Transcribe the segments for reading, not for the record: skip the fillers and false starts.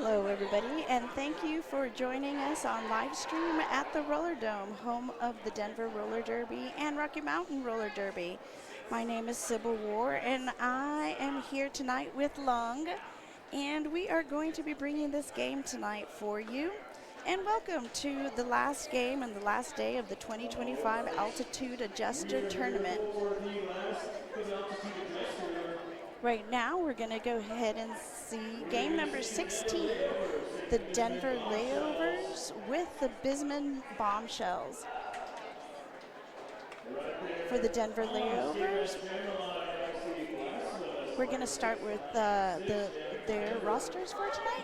Hello, everybody, and thank you for joining us on live stream at the Roller Dome, home of the Denver Roller Derby and Rocky Mountain Roller Derby. My name is Sybil War, and I am here tonight with Lung, and we are going to be bringing this game tonight for you. And welcome to the last game and the last day of the 2025 Altitude Adjuster Tournament. Right now, we're going to go ahead and see game number 16, the Denver Layovers with the Bisman Bombshellz. For the Denver Layovers, we're going to start with their rosters for tonight.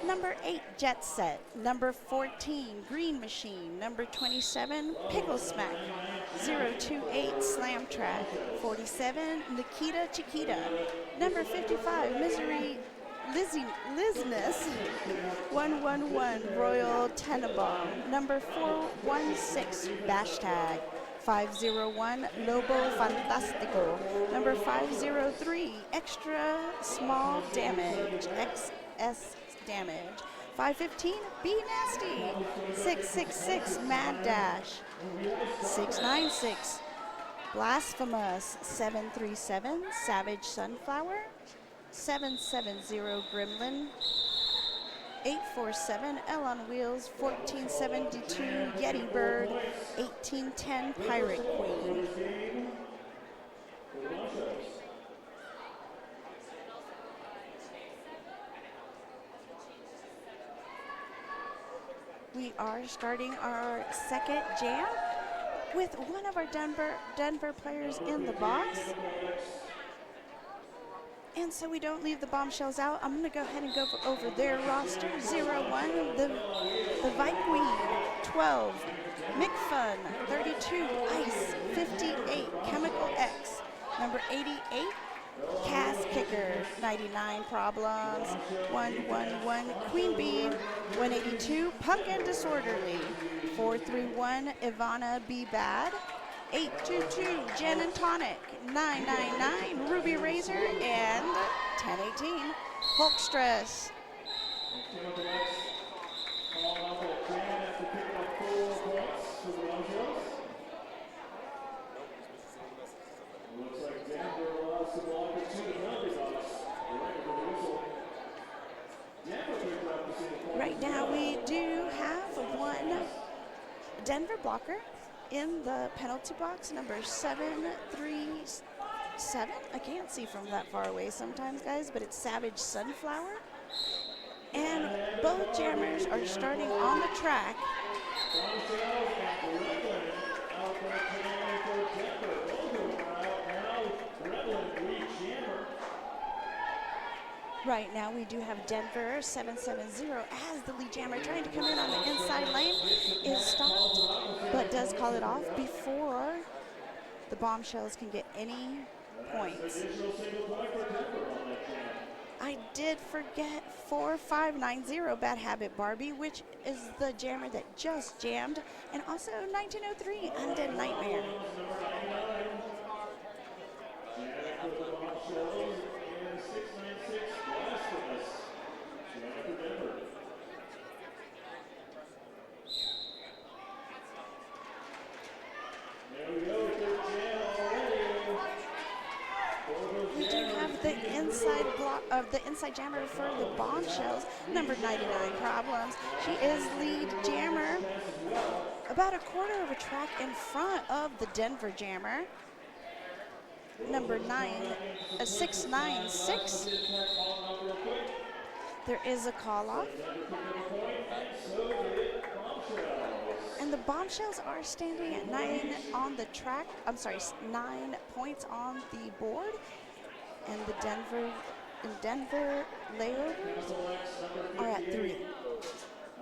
Number 8, Jet Set. Number 14, Green Machine. Number 27, Pickle Smack. 028, Slam Track. 47, Nikita Chiquita. Number 55, Misery Lizness. 111, Royal Tenenbaum. Number 416, Bashtag. 501, Lobo Fantastico. Number 503, Extra Small Damage, XS Damage. 515, Be Nasty. 666, Mad Dash. 696, Blasphemous. 737, Savage Sunflower. 770, Gremlin. 847, L on Wheels. 1472, Yeti Bird. 1810, Pirate Queen. We are starting our second jam with one of our Denver players in the box. And so we don't leave the Bombshellz out, I'm going to go ahead and go over their roster. 01, the Vikeween. 12, McFun. 32, Ice. 58, Chemical X. Number 88, Cass Kicker. 99, Problems. 111, Queen Bee. 182, Punk and Disorderly. 431, Ivana Be Bad. 822, Jen and Tonic. 999, Ruby Razor. And 1018, Hulk Stress. Right now we do have one Denver blocker in the penalty box, number 737. I can't see from that far away sometimes, guys, but it's Savage Sunflower. And both jammers are starting on the track. Right now we do have Denver 770 as the lead jammer trying to come in on the inside lane, is stopped, but does call it off before the Bombshellz can get any points. I did forget 4590 Bad Habit Barbie, which is the jammer that just jammed, and also 1903 Undead Nightmare. We do have the inside block of the inside jammer for the Bombshellz, number 99 Problems. She is lead jammer, about a quarter of a track in front of the Denver jammer, number 696. There is a call off. And the Bombshellz are standing at 9 on the track. I'm sorry, 9 points on the board. And the Denver Layovers are at 3.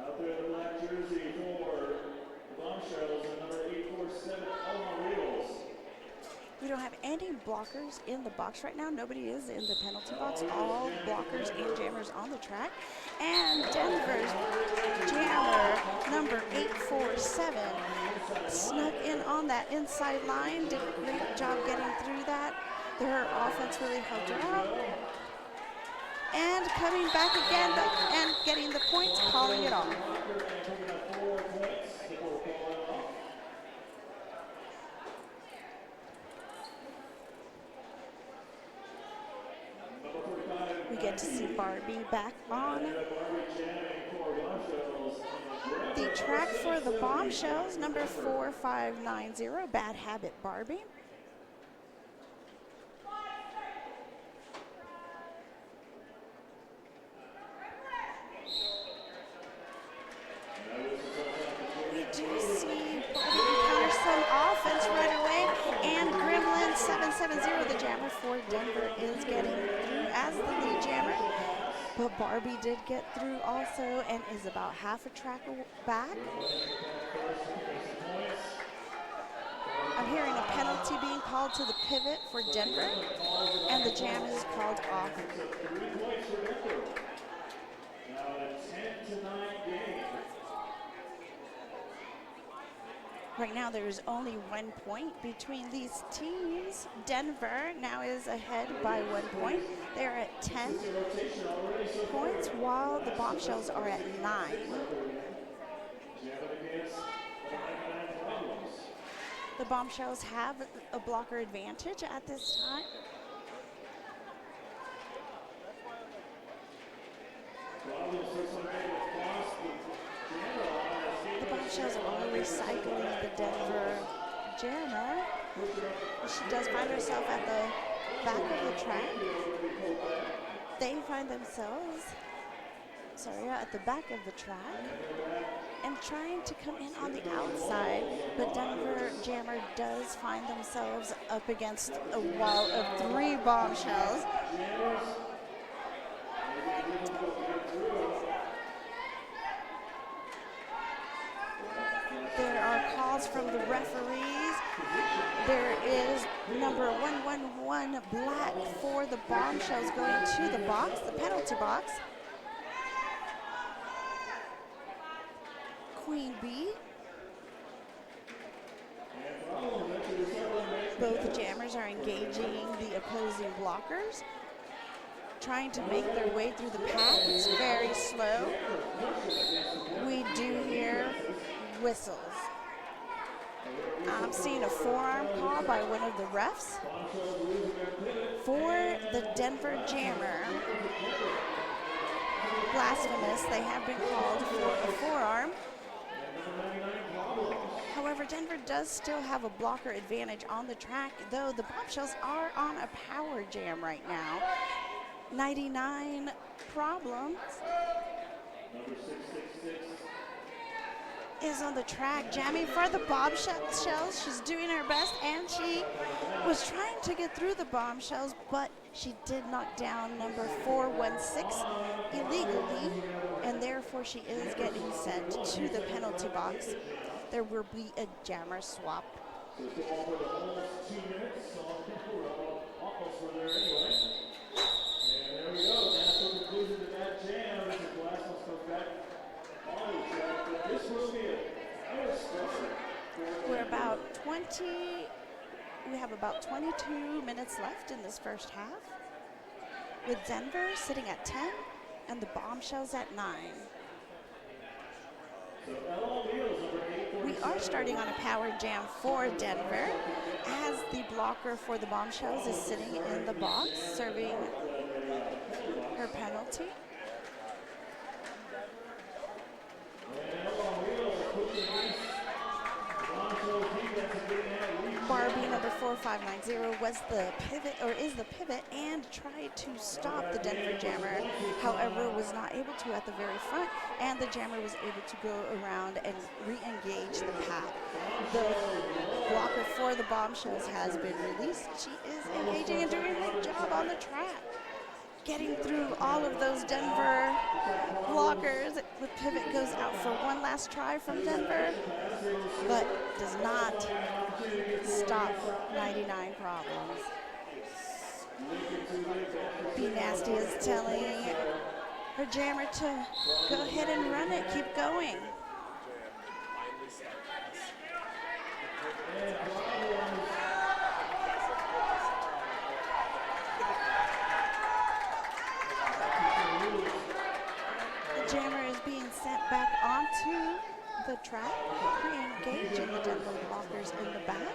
Out there in the black jersey for Bombshellz, number 847, Elma Wheels. We don't have any blockers in the box right now. Nobody is in the penalty box. All blockers and jammers on the track. And Denver's jammer, number 847, snuck in on that inside line. Did a great job getting through that. Their offense really helped her out. And coming back again and getting the points, calling it off. We get to see Barbie back on the track for the Bombshellz, number 4590, Bad Habit Barbie. We do see Barbie encounter some offense right away, and Gremlin 770, the jammer for Denver, is getting through as the lead jammer. But Barbie did get through also and is about half a track back. I'm hearing a penalty being called to the pivot for Denver, and the jam is called off. Right now there is only 1 point between these teams. Denver now is ahead by 1 point. They're at 10 points while the Bombshellz are at 9. The Bombshellz have a blocker advantage at this time. The Bombshellz are recycling the Denver jammer. She does find herself at the back of the track. They find themselves, at the back of the track and trying to come in on the outside, but Denver jammer does find themselves up against a wall of 3 Bombshellz. There are calls from the referees. There is number 111 black for the Bombshellz going to the box, the penalty box. Queen Bee. Both jammers are engaging the opposing blockers, trying to make their way through the pack. It's very slow. We do hear whistles. I'm seeing a forearm call by one of the refs for the Denver jammer. Blasphemous, they have been called for a forearm. However, Denver does still have a blocker advantage on the track, though the Bombshellz are on a power jam right now. 99 problems is on the track, jamming for the Bombshellz. She's doing her best, and she was trying to get through the Bombshellz, but she did knock down number 416 illegally, and therefore she is getting sent to the penalty box. There will be a jammer swap. We have about 22 minutes left in this first half, with Denver sitting at 10 and the Bombshellz at 9. We are starting on a power jam for Denver, as the blocker for the Bombshellz is sitting in the box serving her penalty. Barbie number 4590 was the pivot, or is the pivot, and tried to stop the Denver jammer. However, was not able to at the very front, and the jammer was able to go around and re-engage the pack. The blocker for the Bombshellz has been released. She is engaging and doing a good job on the track, getting through all of those Denver blockers. The pivot goes out for one last try from Denver, but does not stop 99 problems. Be Nasty is telling her jammer to go ahead and run it, keep going. Jammer is being sent back onto the track, re-engaging the Denver blockers in the back.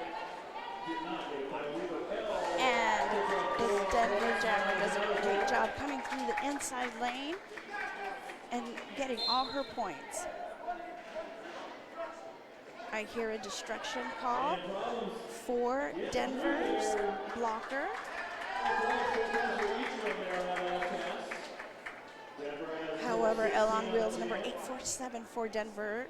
And the Denver Jammer does a great job coming through the inside lane and getting all her points. I hear a destruction call for Denver's blocker. However, L on Wheels number 847 for Denver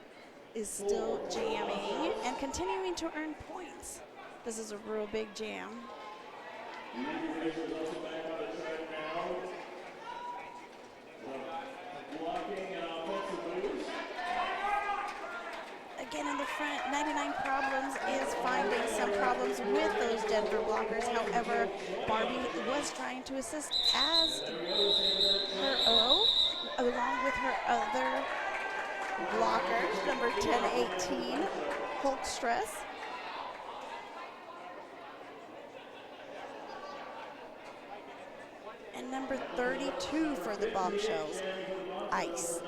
is still jamming and continuing to earn points. This is a real big jam. Again in the front, 99 Problems is finding some problems with those Denver blockers. However, Barbie was trying to assist as her O, along with her other blockers, number 1018, Hulk Stress. And number 32 for the Bombshellz, Ice.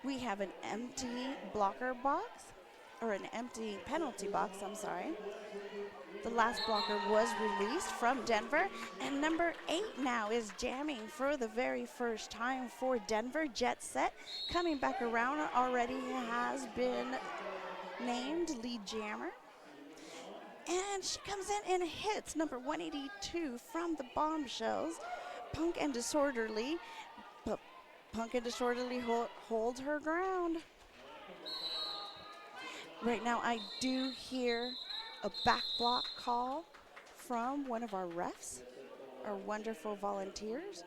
We have an empty blocker box, or an empty penalty box, I'm sorry. The last blocker was released from Denver, and number 8 now is jamming for the very first time for Denver. Jet Set coming back around, already has been named lead jammer. And she comes in and hits number 182 from the Bombshellz, Punk and Disorderly. But Punk and Disorderly holds her ground. Right now I do hear a back block call from one of our refs, our wonderful volunteers.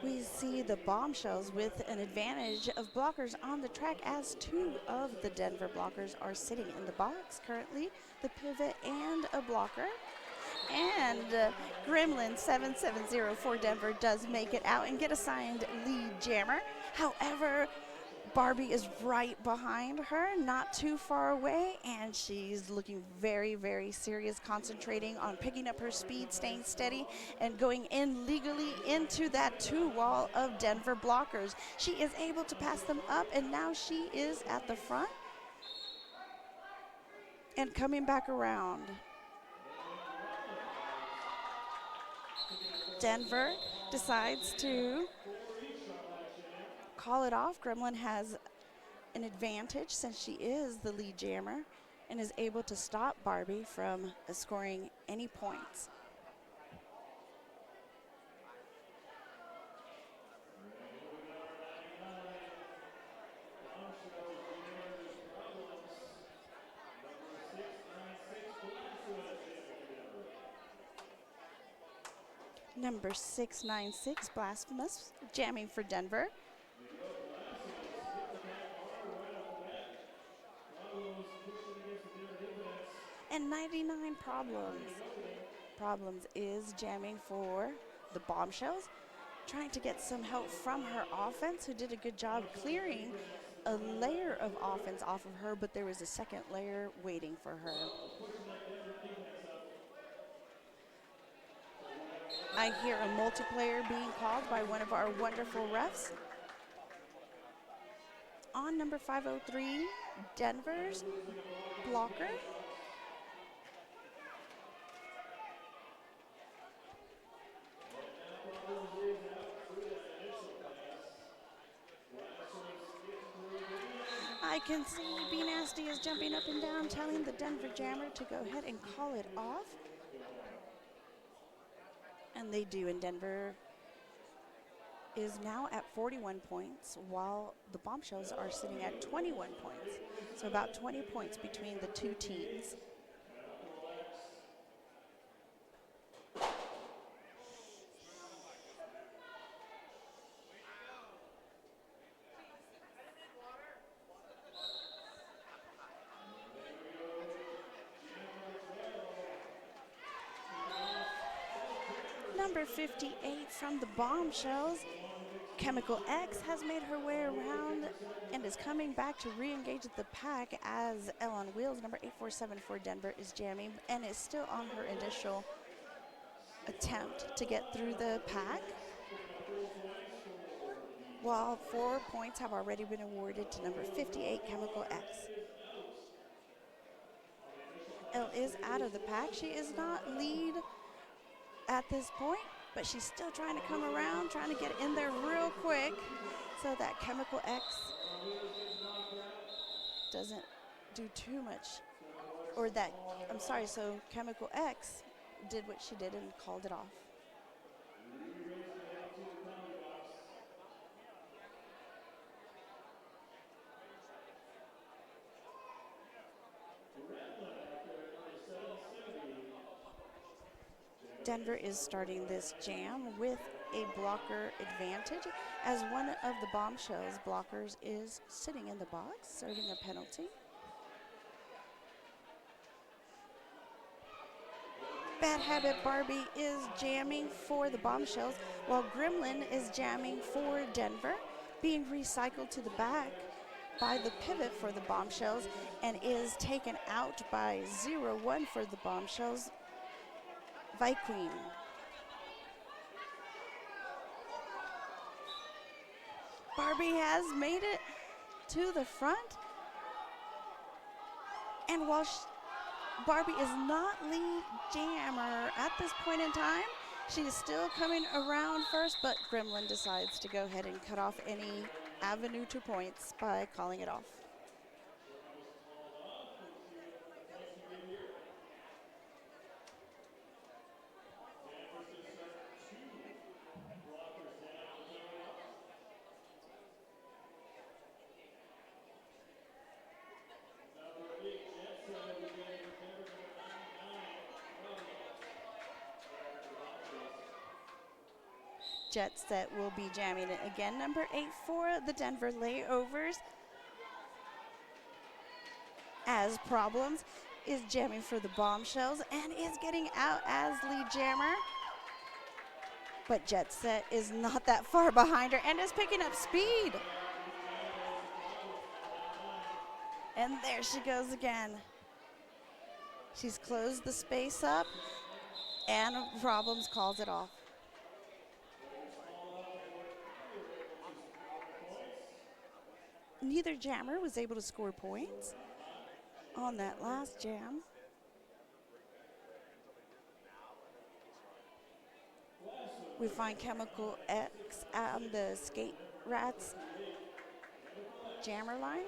We see the Bombshellz with an advantage of blockers on the track, as 2 of the Denver blockers are sitting in the box currently, the pivot and a blocker. And Gremlin 770 for Denver does make it out and get assigned lead jammer. However, Barbie is right behind her, not too far away, and she's looking very, very serious, concentrating on picking up her speed, staying steady, and going in legally into that 2 wall of Denver blockers. She is able to pass them up, and now she is at the front and coming back around. Denver decides to call it off. Gremlin has an advantage since she is the lead jammer and is able to stop Barbie from scoring any points. Number 696, Blasphemous, jamming for Denver. And 99 Problems is jamming for the Bombshellz, trying to get some help from her offense, who did a good job clearing a layer of offense off of her, but there was a second layer waiting for her. I hear a multiplayer being called by one of our wonderful refs. On number 503, Denver's blocker. I can see B Nasty is jumping up and down, telling the Denver Jammer to go ahead and call it off. And they do, and Denver is now at 41 points, while the Bombshellz are sitting at 21 points. So about 20 points between the two teams. Number 58 from the Bombshellz, Chemical X, has made her way around and is coming back to re-engage the pack as L on Wheels, number 847 for Denver, is jamming and is still on her initial attempt to get through the pack, while 4 points have already been awarded to number 58, Chemical X. L is out of the pack. She is not lead at this point, but she's still trying to come around, trying to get in there real quick so that Chemical X doesn't do too much, or that, I'm sorry, so Chemical X did what she did and called it off. Denver is starting this jam with a blocker advantage, as one of the Bombshellz blockers is sitting in the box, serving a penalty. Bad Habit Barbie is jamming for the Bombshellz, while Gremlin is jamming for Denver, being recycled to the back by the pivot for the Bombshellz and is taken out by 0-1 for the Bombshellz, Queen. Barbie has made it to the front, and while Barbie is not lead jammer at this point in time, she is still coming around first, but Gremlin decides to go ahead and cut off any avenue to points by calling it off. Jet Set will be jamming it again. Number 8 for the Denver Layovers, as Problems is jamming for the Bombshellz and is getting out as lead jammer. But Jet Set is not that far behind her and is picking up speed. And there she goes again. She's closed the space up, and Problems calls it off. Neither jammer was able to score points on that last jam. We find Chemical X on the Skate Rats jammer line.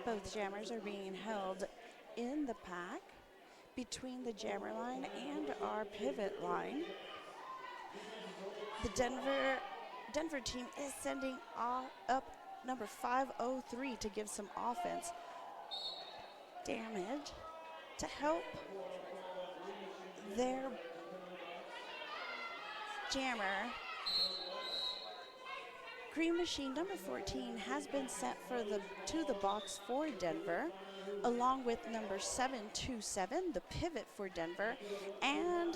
Both jammers are being held in the pack between the jammer line and our pivot line. The Denver team is sending up number 503 to give some offense damage to help their jammer. Green Machine number 14 has been sent to the box for Denver, along with number 727, the pivot for Denver, and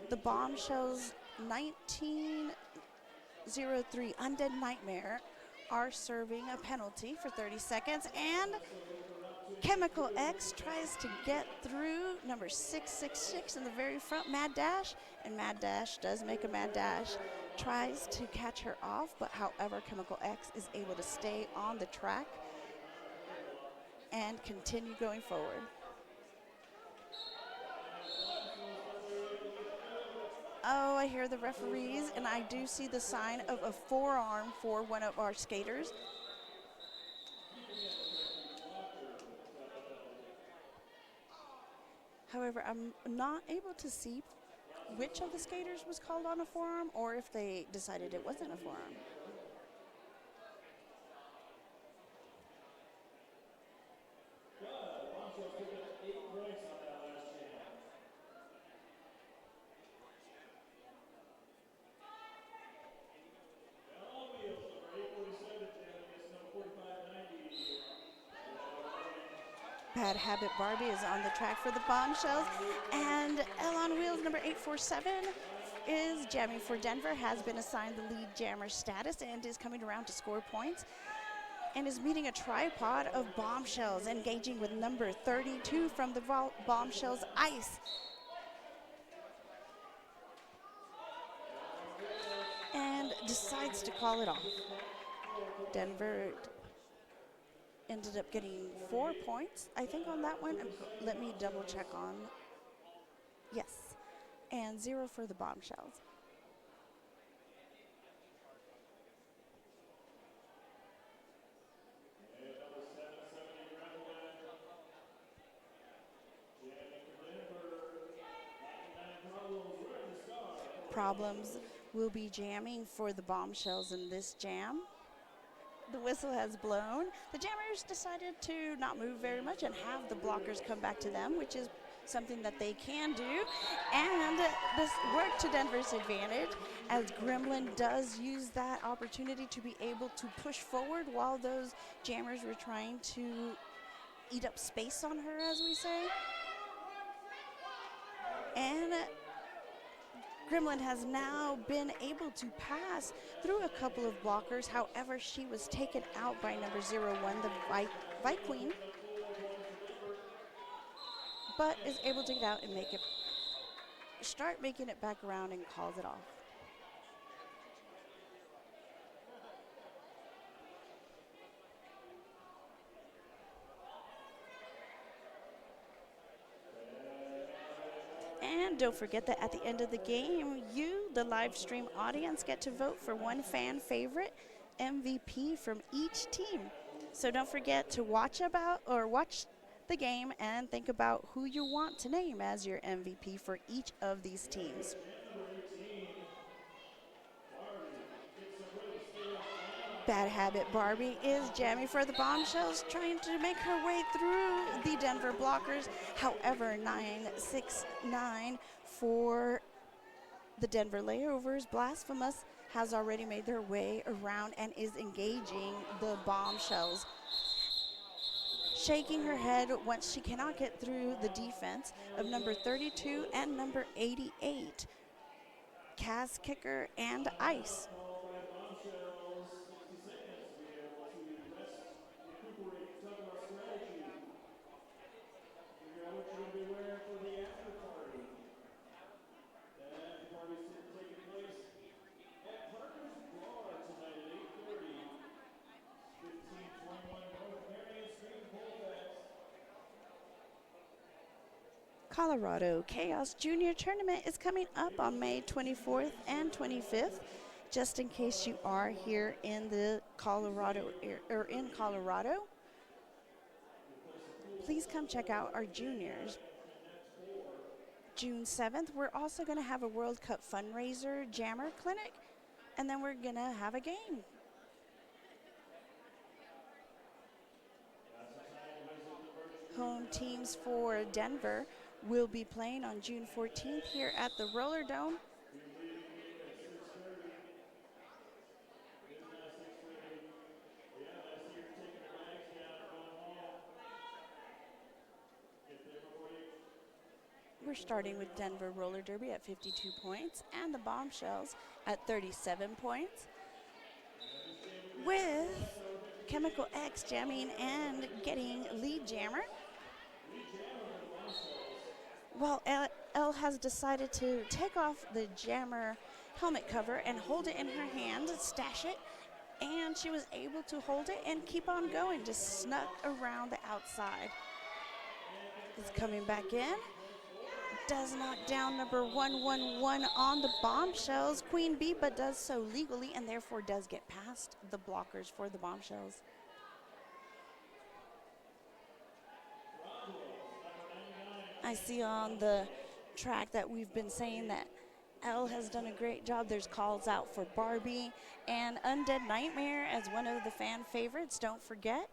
the Bombshellz 1903 Undead Nightmare are serving a penalty for 30 seconds, and Chemical X tries to get through number 666 in the very front, Mad Dash, and Mad Dash does make a mad dash, tries to catch her off, but however, Chemical X is able to stay on the track and continue going forward. Oh, I hear the referees, and I do see the sign of a forearm for one of our skaters. However, I'm not able to see which of the skaters was called on a forearm or if they decided it wasn't a forearm. Bombshellz picked up 8 points on that last jam. On wheels, number 847, jamming against number 4590. Bad Habit Barbie is on the track for the Bombshellz, and L on Wheels number 847 is jamming for Denver, has been assigned the lead jammer status and is coming around to score points, and is meeting a tripod of Bombshellz, engaging with number 32 from the Bombshellz Ice. And decides to call it off. Denver ended up getting 4 points, I think, on that one. Let me double check on. Yes, and 0 for the Bombshellz. Problems will be jamming for the Bombshellz in this jam. The whistle has blown. The jammers decided to not move very much and have the blockers come back to them, which is something that they can do. And this worked to Denver's advantage, as Gremlin does use that opportunity to be able to push forward while those jammers were trying to eat up space on her, as we say. And Gremlin has now been able to pass through a couple of blockers. However, she was taken out by number 01, the Vike Queen, but is able to get out and start making it back around and calls it off. And don't forget that at the end of the game, you, the live stream audience, get to vote for one fan favorite MVP from each team. So don't forget to watch the game and think about who you want to name as your MVP for each of these teams. Bad Habit Barbie is jamming for the Bombshellz, trying to make her way through the Denver blockers. However, 969 for the Denver Layovers. Blasphemous has already made their way around and is engaging the Bombshellz. Shaking her head once she cannot get through the defense of number 32 and number 88. Cas Kicker and Ice. Colorado Chaos Junior Tournament is coming up on May 24th and 25th. Just in case you are here in the Colorado, please come check out our juniors. June 7th, we're also going to have a World Cup fundraiser jammer clinic, and then we're going to have a game. Home teams for Denver will be playing on June 14th here at the Roller Dome. We're starting with Denver Roller Derby at 52 points and the Bombshellz at 37 points, with Chemical X jamming and getting lead jammer. Well, Elle has decided to take off the jammer helmet cover and hold it in her hand, stash it, and she was able to hold it and keep on going, just snuck around the outside. It's coming back in. does knock down number 111 on the Bombshellz, Queen Bee, but does so legally and therefore does get past the blockers for the Bombshellz. I see on the track that we've been saying that Elle has done a great job. There's calls out for Barbie and Undead Nightmare as one of the fan favorites. Don't forget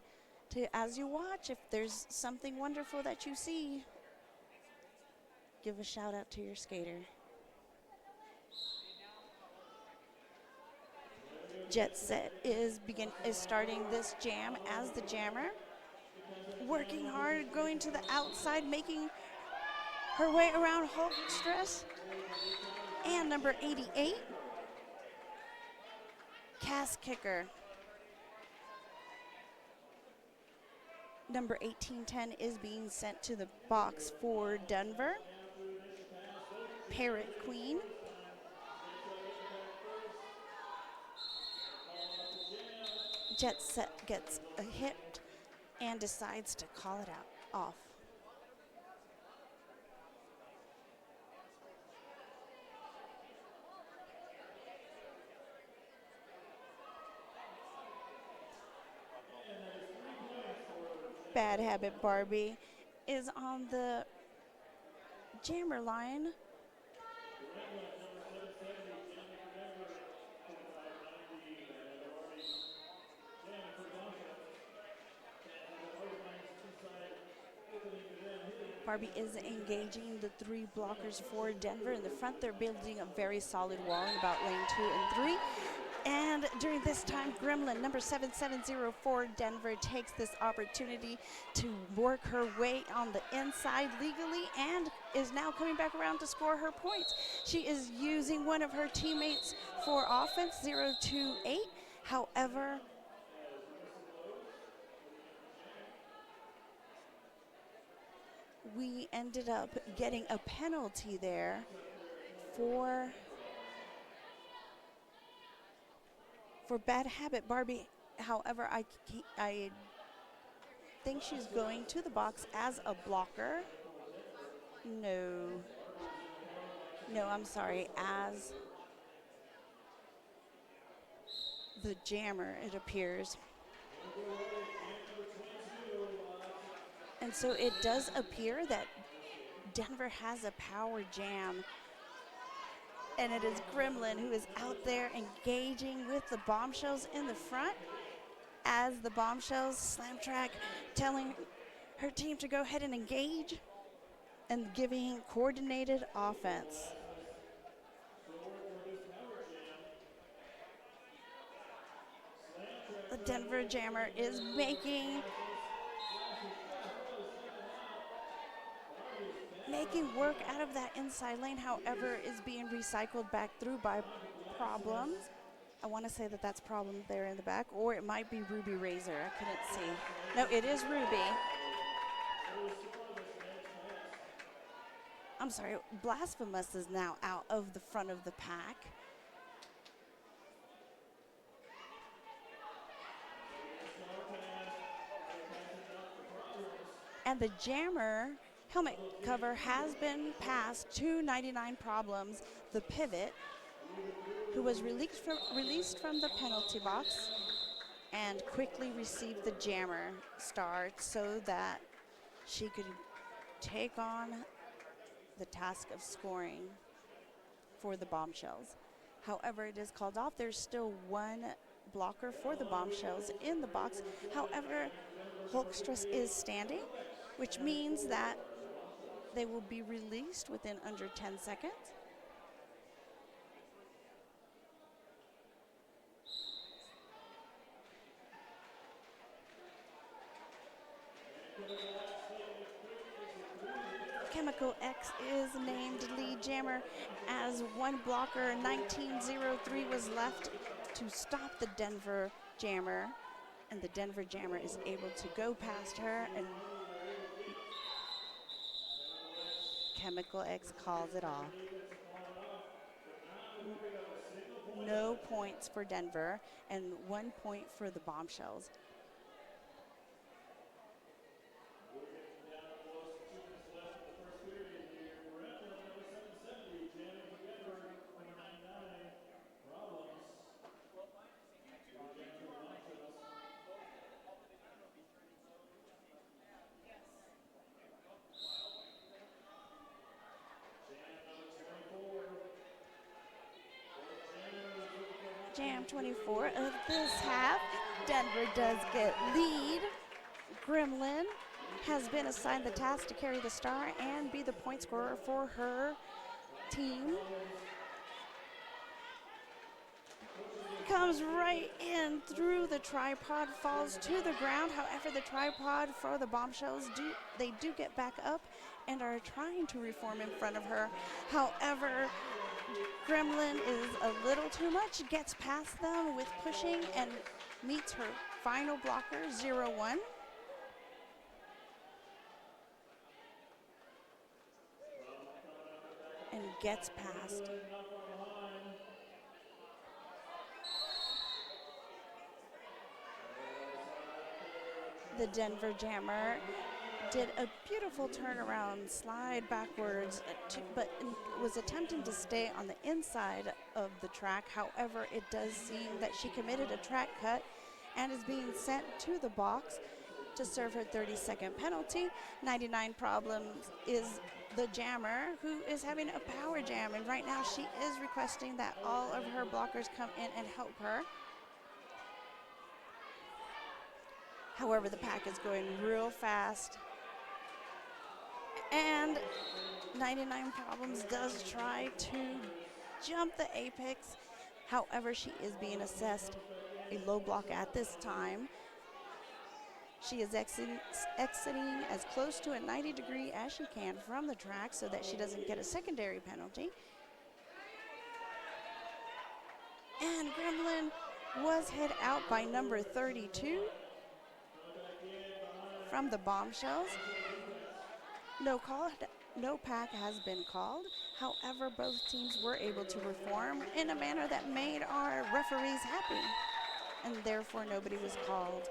to, as you watch, if there's something wonderful that you see, give a shout out to your skater. Jet Set is starting this jam as the jammer. Working hard, going to the outside, making her way around Hulk Stress. And number 88, Cast Kicker. Number 1810 is being sent to the box for Denver. Parrot Queen. Jet Set gets a hit and decides to call it off. Bad Habit Barbie is on the jammer line. Barbie is engaging the three blockers for Denver. In the front, they're building a very solid wall in about lane 2 and 3. And during this time, Gremlin, number 7704 Denver, takes this opportunity to work her way on the inside legally and is now coming back around to score her points. She is using one of her teammates for offense, 028. However, we ended up getting a penalty there for Bad Habit Barbie. However, I think she's going to the box as a blocker. No, I'm sorry, as the jammer, it appears. And so it does appear that Denver has a power jam. And it is Gremlin who is out there engaging with the Bombshellz in the front as the Bombshellz slam track telling her team to go ahead and engage and giving coordinated offense. The Denver jammer is making work out of that inside lane, however, is being recycled back through by Problems. I want to say that that's Problem there in the back, or it might be Ruby Razor. I couldn't see. No, it is Ruby. I'm sorry, Blasphemous is now out of the front of the pack. And the jammer helmet cover has been passed to 99 Problems, the pivot, who was released from the penalty box and quickly received the jammer start so that she could take on the task of scoring for the Bombshellz. However, it is called off. There's still one blocker for the Bombshellz in the box. However, Hulkstress is standing, which means that they will be released within under 10 seconds. Chemical X is named lead jammer as one blocker. 1903 was left to stop the Denver jammer, and the Denver jammer is able to go past her, and Chemical X calls it off. No points for Denver and 1 point for the Bombshellz. Jam 24 of this half. Denver does get lead. Gremlin has been assigned the task to carry the star and be the point scorer for her team. Comes right in through the tripod, falls to the ground. However, the tripod for the Bombshellz do get back up and are trying to reform in front of her. However, Gremlin is a little too much, gets past them with pushing and meets her final blocker, 0-1. And gets past. The Denver Jammer did a beautiful turnaround slide backwards, but was attempting to stay on the inside of the track. However, it does seem that she committed a track cut and is being sent to the box to serve her 30-second penalty. 99 Problems is the jammer who is having a power jam, and right now she is requesting that all of her blockers come in and help her. However, the pack is going real fast. And 99 Problems does try to jump the apex. However, she is being assessed a low block at this time. She is exiting as close to a 90-degree as she can from the track so that she doesn't get a secondary penalty. And Gremlin was hit out by number 32 from the Bombshellz. No pack has been called. However, both teams were able to reform in a manner that made our referees happy, and therefore nobody was called.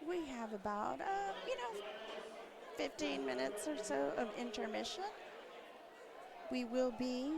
We have about, 15 minutes or so of intermission. We will be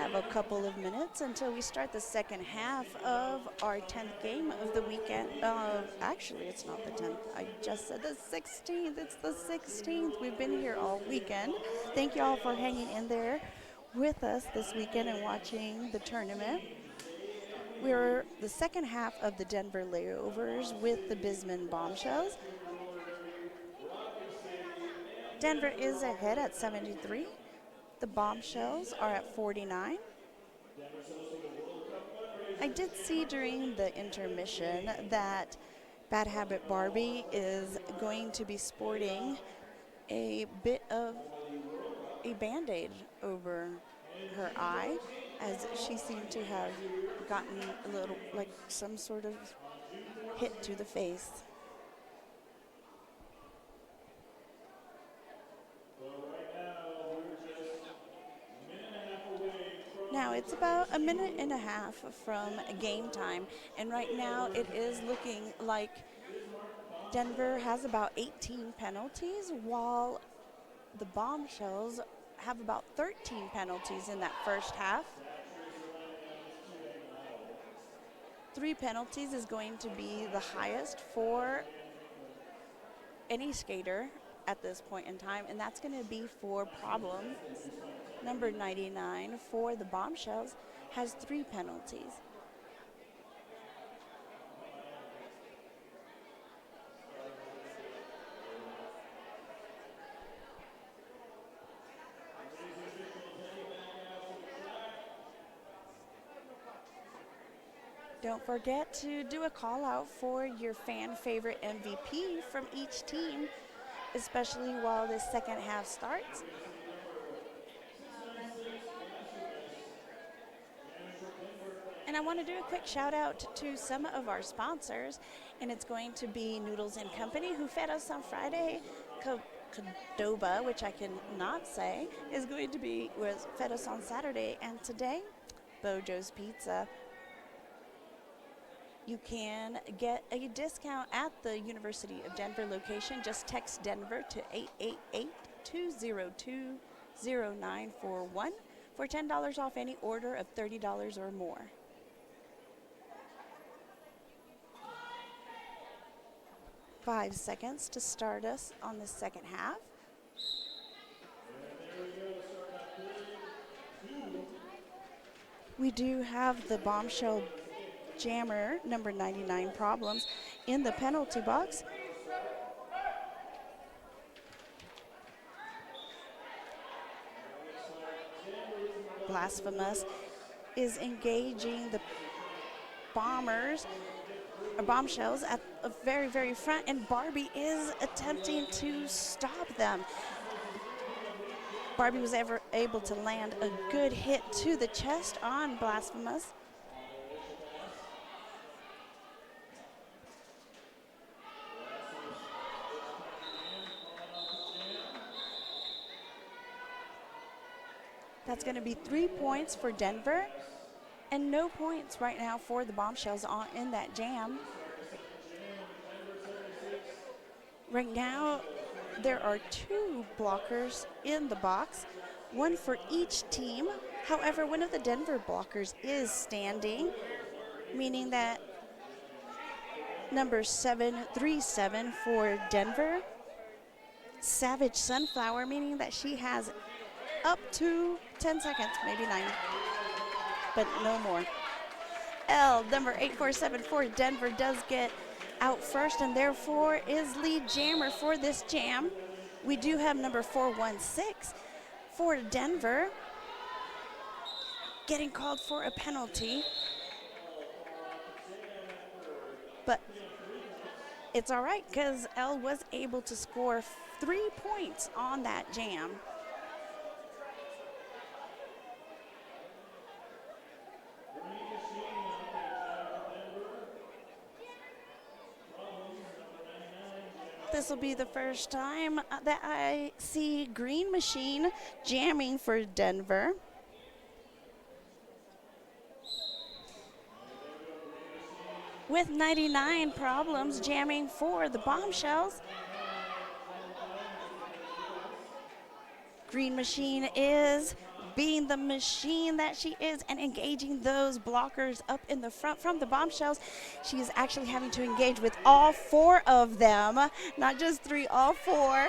have a couple of minutes until we start the second half of our 10th game of the weekend. Actually, it's not the 10th. I just said the 16th. It's the 16th. We've been here all weekend. Thank you all for hanging in there with us this weekend and watching the tournament. We're the second half of the Denver Layovers with the Bisman Bombshellz. Denver is ahead at 73. The Bombshellz are at 49. I did see during the intermission that Bad Habit Barbie is going to be sporting a bit of a Band-Aid over her eye, as she seemed to have gotten a little, like some sort of hit to the face. Now it's about a minute and a half from game time, and right now it is looking like Denver has about 18 penalties, while the Bombshellz have about 13 penalties in that first half. 3 penalties is going to be the highest for any skater at this point in time, and that's going to be for Problem. Number 99 for the Bombshellz has 3 penalties. Don't forget to do a call out for your fan favorite MVP from each team, especially while this second half starts. And I want to do a quick shout out to some of our sponsors, and it's going to be Noodles and Company, who fed us on Friday. Cadoba, which I cannot say, is going to be fed us on Saturday, and today, Bojo's Pizza. You can get a discount at the University of Denver location. Just text Denver to 888-202-0941 for $10 off any order of $30 or more. Five seconds to start us on the second half. We do have the Bombshell jammer, number 99 Problems, in the penalty box. Blasphemous is engaging the Bombshellz at the very, very front, and Barbie is attempting to stop them. Barbie was able to land a good hit to the chest on Blasphemous. That's going to be 3 points for Denver, and no points right now for the Bombshellz in that jam. Right now, there are 2 blockers in the box, one for each team. However, one of the Denver blockers is standing, meaning that number 737 for Denver, Savage Sunflower, meaning that she has up to 10 seconds, maybe 9, but no more. L, number 847 for Denver, does get out first and therefore is lead jammer for this jam. We do have number 416 for Denver getting called for a penalty, but it's all right because L was able to score 3 points on that jam. This will be the first time that I see Green Machine jamming for Denver. With 99 Problems jamming for the Bombshellz. Green Machine is being the machine that she is and engaging those blockers up in the front from the Bombshellz. She is actually having to engage with all 4 of them, not just 3, all 4.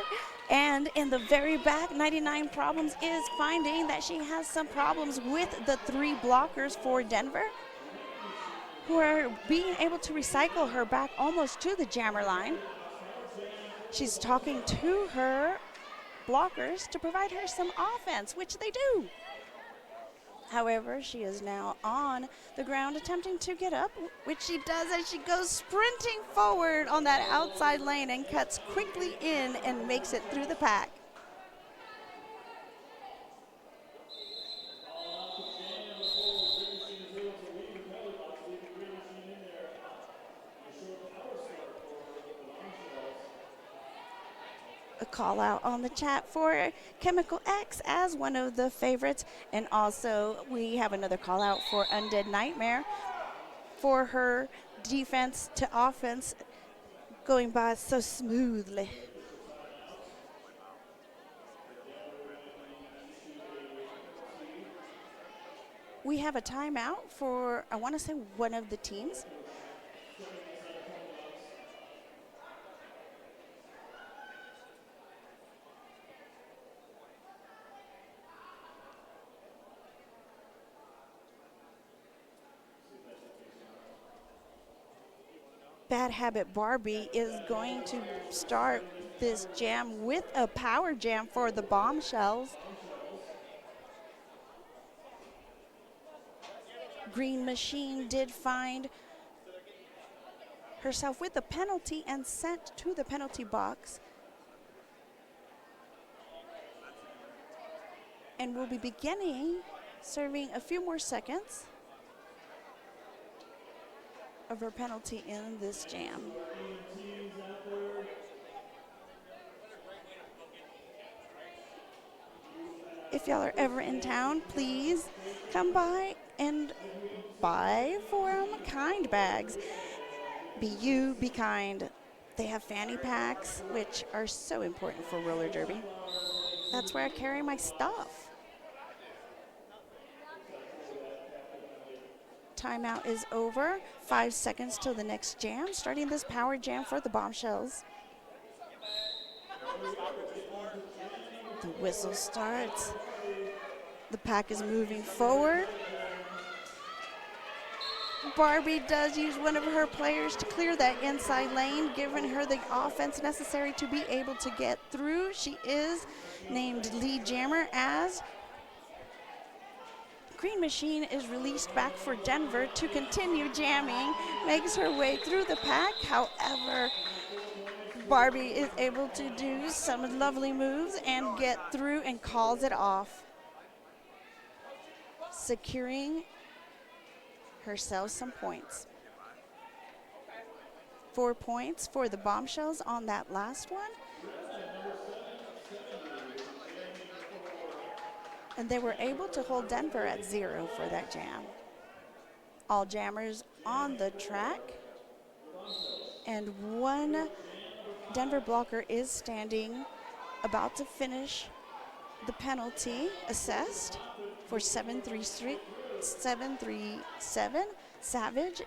And in the very back, 99 Problems is finding that she has some problems with the 3 blockers for Denver, who are being able to recycle her back almost to the jammer line. She's talking to her blockers to provide her some offense, which they do. However, she is now on the ground attempting to get up, which she does as she goes sprinting forward on that outside lane and cuts quickly in and makes it through the pack. A call out on the chat for Chemical X as one of the favorites, and also we have another call out for Undead Nightmare for her defense to offense going by so smoothly. We have a timeout for, I want to say, one of the teams. Bad Habit Barbie is going to start this jam with a power jam for the Bombshellz. Green Machine did find herself with a penalty and sent to the penalty box. And will be beginning serving a few more seconds of her penalty in this jam. If y'all are ever in town, please come by and buy Forum Kind bags. Be you, be kind. They have fanny packs, which are so important for roller derby. That's where I carry my stuff. Timeout is over. 5 seconds till the next jam, starting this power jam for the Bombshellz. The whistle starts. The pack is moving forward. Barbie does use one of her players to clear that inside lane, giving her the offense necessary to be able to get through. She is named lead jammer as Green Machine is released back for Denver to continue jamming, makes her way through the pack. However, Barbie is able to do some lovely moves and get through and calls it off, securing herself some points. 4 points for the Bombshellz on that last one. And they were able to hold Denver at 0 for that jam. All jammers on the track. And one Denver blocker is standing, about to finish the penalty assessed for 737. Savage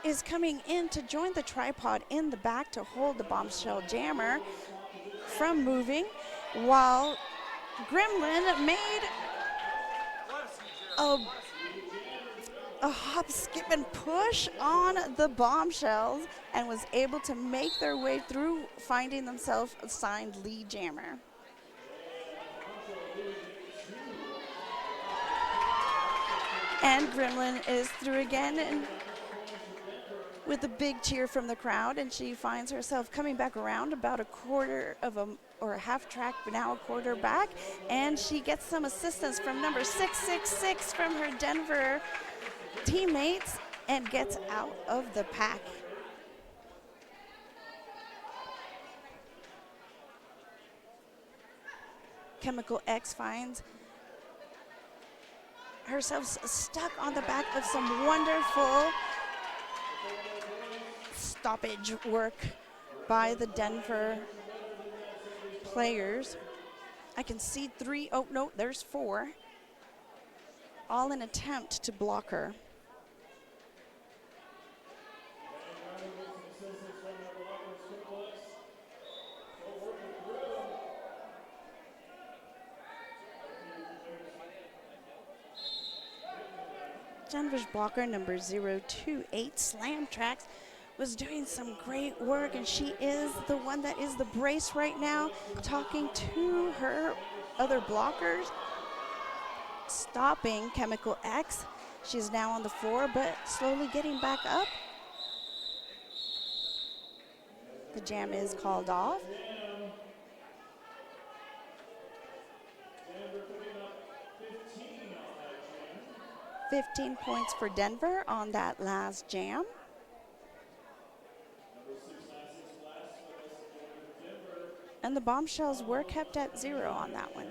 is coming in to join the tripod in the back to hold the Bombshell jammer from moving, while Gremlin made a hop, skip, and push on the Bombshellz and was able to make their way through, finding themselves assigned lead jammer. And Gremlin is through again, and with a big cheer from the crowd, and she finds herself coming back around about a quarter of or a half track, but now a quarter back, and she gets some assistance from number 666 from her Denver teammates and gets out of the pack. Chemical X finds herself stuck on the back of some wonderful stoppage work by the Denver players. I can see 3. Oh, no, there's 4. All in attempt to block her. Denver's blocker, number 028, Slam Tracks, was doing some great work, and she is the one that is the brace right now, talking to her other blockers, stopping Chemical X. She's now on the floor, but slowly getting back up. The jam is called off. 15 points for Denver on that last jam. And the Bombshellz were kept at 0 on that one.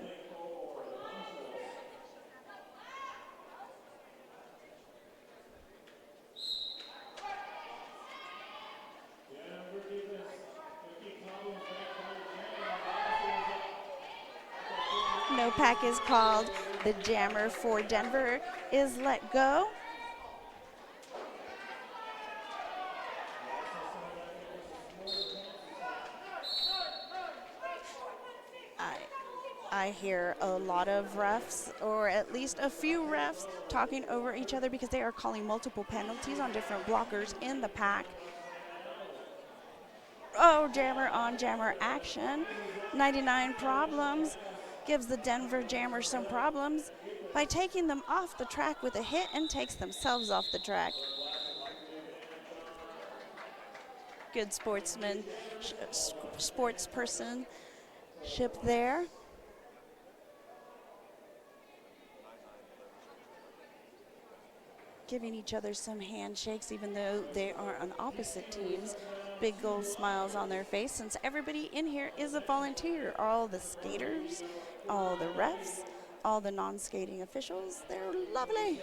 No pack is called. The jammer for Denver is let go. I hear a lot of refs, or at least a few refs, talking over each other because they are calling multiple penalties on different blockers in the pack. Oh, jammer on jammer action. 99 Problems gives the Denver jammer some problems by taking them off the track with a hit and takes themselves off the track. Good sportsman, sportspersonship there. Giving each other some handshakes, even though they are on opposite teams. Big gold smiles on their face, since everybody in here is a volunteer. All the skaters, all the refs, all the non-skating officials, they're lovely.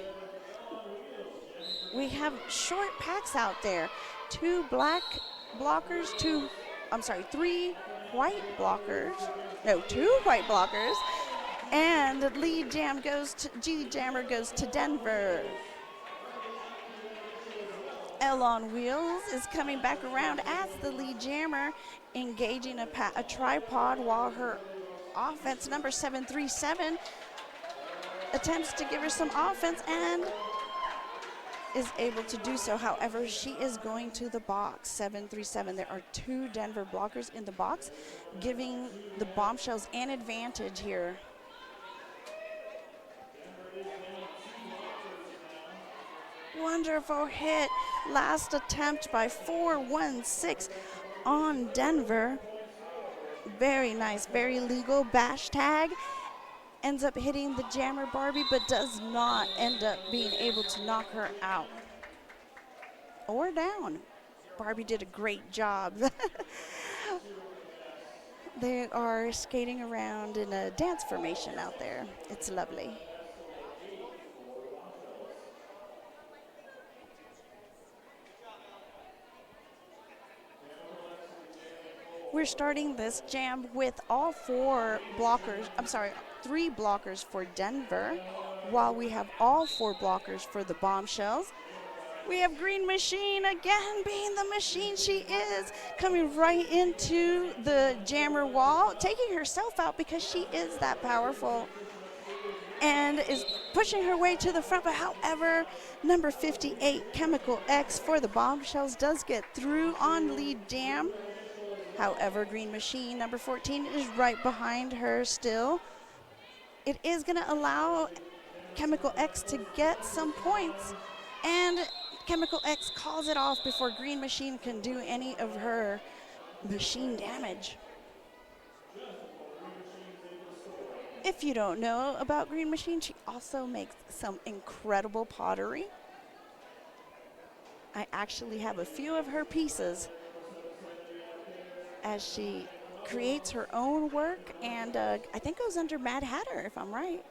We have short packs out there. 2 black blockers, 3 white blockers. No, 2 white blockers. And the lead jam goes to, G jammer goes to Denver. L on Wheels is coming back around as the lead jammer, engaging a tripod while her offense, number 737, attempts to give her some offense and is able to do so. However, she is going to the box. 737. There are 2 Denver blockers in the box, giving the Bombshellz an advantage here. Wonderful hit. Last attempt by 416 on Denver. Very nice, very legal bash tag. Ends up hitting the jammer Barbie, but does not end up being able to knock her out or down. Barbie did a great job. They are skating around in a dance formation out there. It's lovely. We're starting this jam with all 4 blockers, 3 blockers for Denver, while we have all 4 blockers for the Bombshellz. We have Green Machine again, being the machine she is, coming right into the jammer wall, taking herself out because she is that powerful, and is pushing her way to the front. But however, number 58, Chemical X for the Bombshellz, does get through on lead jam. However, Green Machine, number 14, is right behind her still. It is going to allow Chemical X to get some points, and Chemical X calls it off before Green Machine can do any of her machine damage. If you don't know about Green Machine, she also makes some incredible pottery. I actually have a few of her pieces, as she creates her own work, and I think goes under Mad Hatter, if I'm right.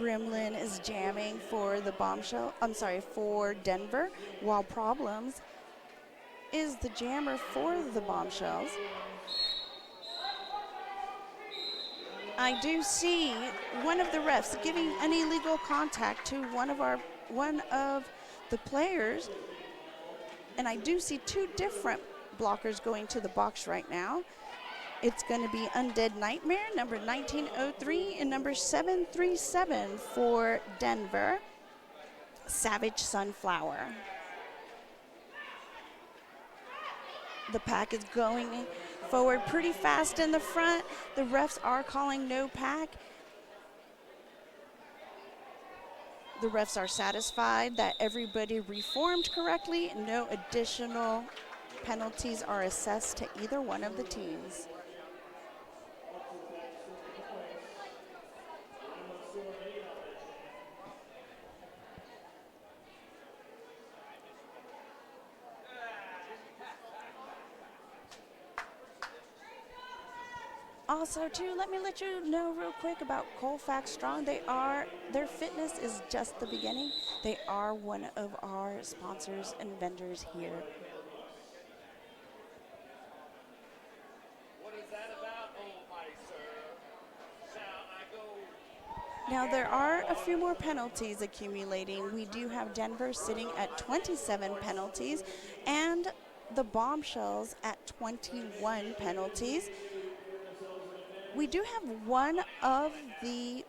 Gremlin is jamming for the Bombshell, for Denver, while Problems is the jammer for the Bombshellz. I do see one of the refs giving an illegal contact to one of the players, and I do see two different blockers going to the box right now. It's going to be Undead Nightmare, number 1903, and number 737 for Denver, Savage Sunflower. The pack is going forward pretty fast in the front. The refs are calling no pack. The refs are satisfied that everybody reformed correctly. No additional penalties are assessed to either one of the teams. Also, too, let me let you know real quick about Colfax Strong. Their fitness is just the beginning. They are one of our sponsors and vendors here. What is that about, almighty sir? Shall I go? Now, there are a few more penalties accumulating. We do have Denver sitting at 27 penalties and the Bombshellz at 21 penalties. We do have one of the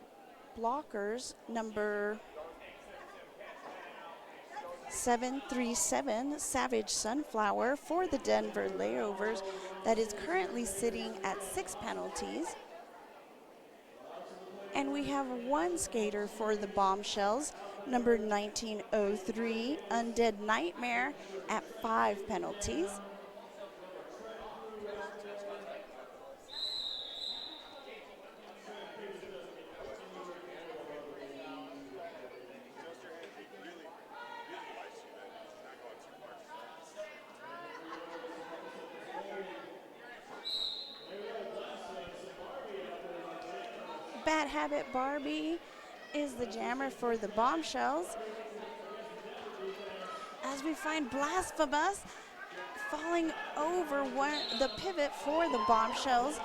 blockers, number 737, Savage Sunflower, for the Denver Layovers, that is currently sitting at 6 penalties. And we have one skater for the Bombshellz, number 1903, Undead Nightmare, at 5 penalties. Bad Habit Barbie is the jammer for the Bombshellz. As we find Blasphemous falling over the pivot for the Bombshellz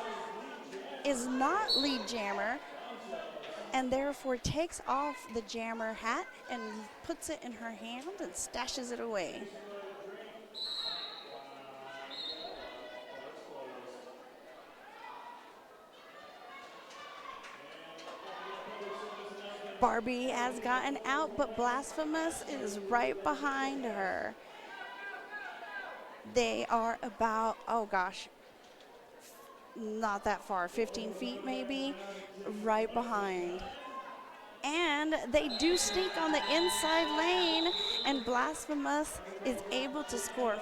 is not lead jammer, and therefore takes off the jammer hat and puts it in her hand and stashes it away. Barbie has gotten out, but Blasphemous is right behind her. They are about, oh gosh, not that far, 15 feet maybe, right behind. And they do sneak on the inside lane, and Blasphemous is able to score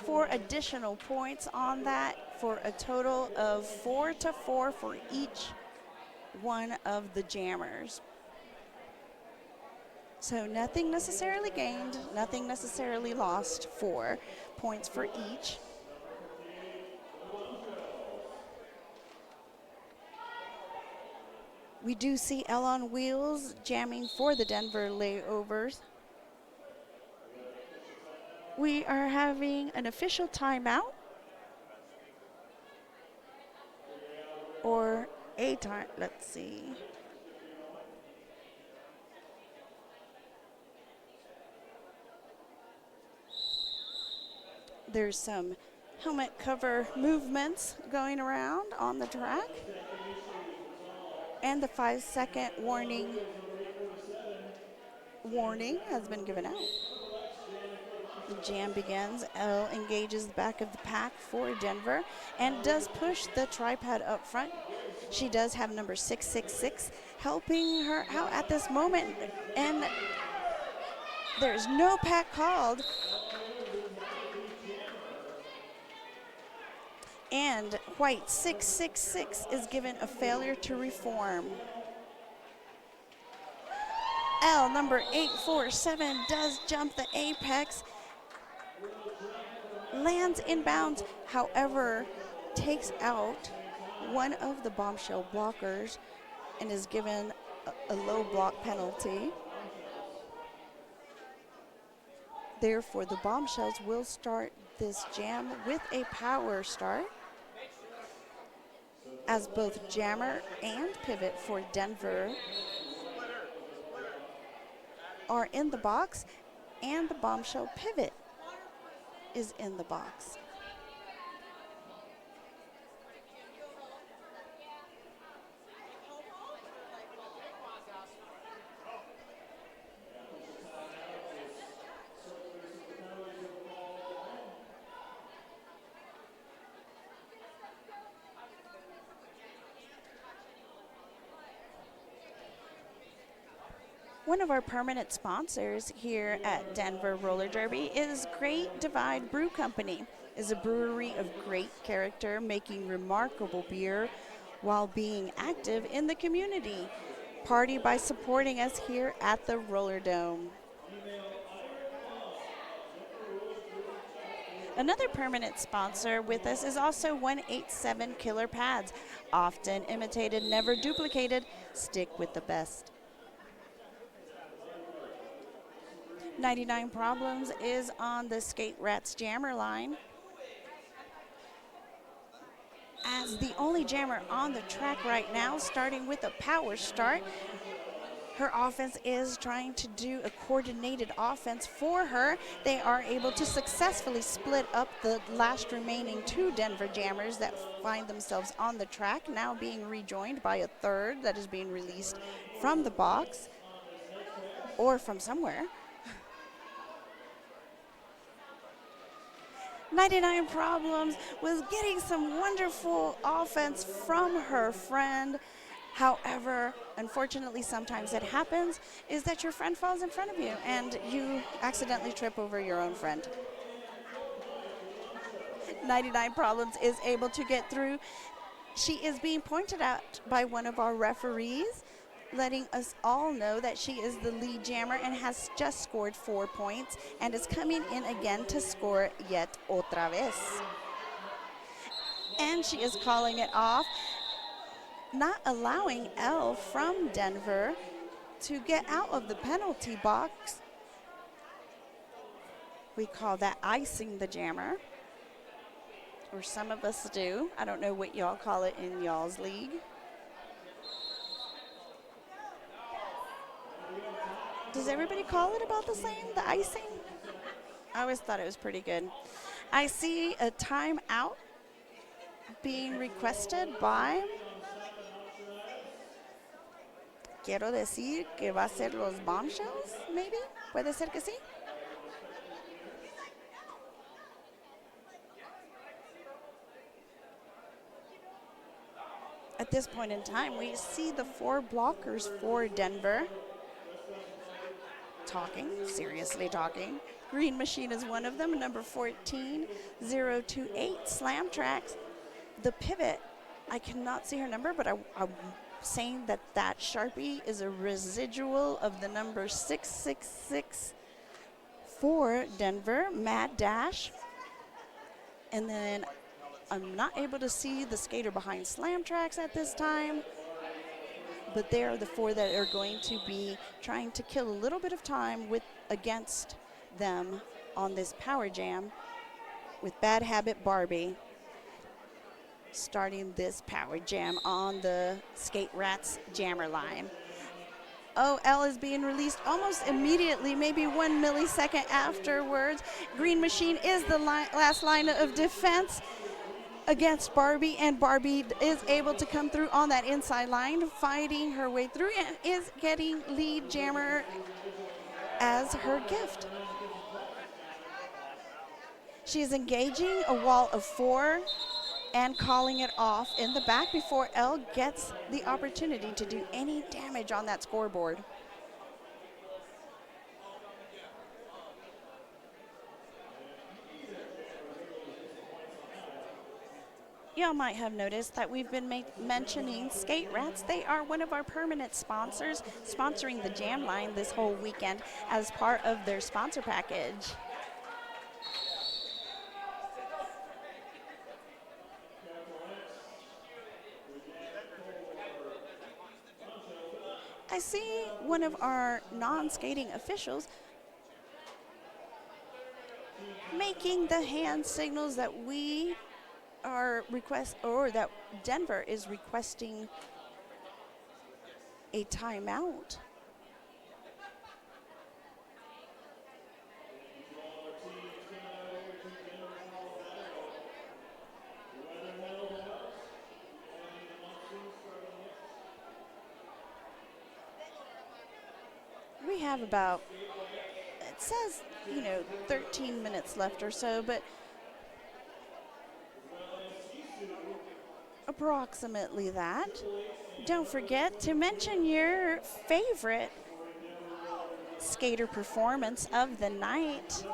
4 additional points on that for a total of 4-4 for each one of the jammers. So nothing necessarily gained, nothing necessarily lost, 4 points for each. We do see Elle on Wheels jamming for the Denver Layovers. We are having an official timeout, or a time, let's see. There's some helmet cover movements going around on the track. And the 5-second warning has been given out. The jam begins. Elle engages the back of the pack for Denver and does push the tripod up front. She does have number 666 helping her out at this moment. And there's no pack called. And White 666 is given a failure to reform. Elle, number 847, does jump the apex, lands inbounds, however, takes out one of the Bombshell blockers and is given a low block penalty. Therefore, the Bombshellz will start this jam with a power start, as both jammer and pivot for Denver are in the box, and the Bombshell pivot is in the box. One of our permanent sponsors here at Denver Roller Derby is Great Divide Brew Company. Is a brewery of great character, making remarkable beer while being active in the community. Party by supporting us here at the Roller Dome. Another permanent sponsor with us is also 187 Killer Pads. Often imitated, never duplicated. Stick with the best. 99 Problems is on the Skate Rats jammer line. As the only jammer on the track right now, starting with a power start. Her offense is trying to do a coordinated offense for her. They are able to successfully split up the last remaining 2 Denver jammers that find themselves on the track, now being rejoined by a third that is being released from the box or from somewhere. 99 Problems was getting some wonderful offense from her friend. However, unfortunately, sometimes it happens, is that your friend falls in front of you and you accidentally trip over your own friend. 99 Problems is able to get through. She is being pointed out by one of our referees, letting us all know that she is the lead jammer and has just scored 4 points and is coming in again to score yet otra vez. And she is calling it off, not allowing Elle from Denver to get out of the penalty box. We call that icing the jammer, or some of us do. I don't know what y'all call it in y'all's league. Does everybody call it about the same, the icing? I always thought it was pretty good. I see a timeout being requested by, quiero decir que va a ser los Bombshellz, maybe? Puede ser que sí? At this point in time, we see the 4 blockers for Denver talking, seriously talking. Green Machine is one of them, number 14, 028, Slam Tracks. The pivot, I cannot see her number, but I'm saying that that Sharpie is a residual of the number 666 for Denver, Mad Dash. And then I'm not able to see the skater behind Slam Tracks at this time, but they are the 4 that are going to be trying to kill a little bit of time against them on this power jam, with Bad Habit Barbie starting this power jam on the Skate Rats jammer line. OL is being released almost immediately, maybe 1 millisecond afterwards. Green Machine is the last line of defense against Barbie, and Barbie is able to come through on that inside line, fighting her way through, and is getting lead jammer as her gift. She is engaging a wall of 4 and calling it off in the back before Elle gets the opportunity to do any damage on that scoreboard. Y'all might have noticed that we've been mentioning Skate Rats. They are one of our permanent sponsors, sponsoring the Jam Line this whole weekend as part of their sponsor package. I see one of our non-skating officials making the hand signals that we are that Denver is requesting a timeout. We have about, it says, 13 minutes left or so, but approximately that. Don't forget to mention your favorite skater performance of the night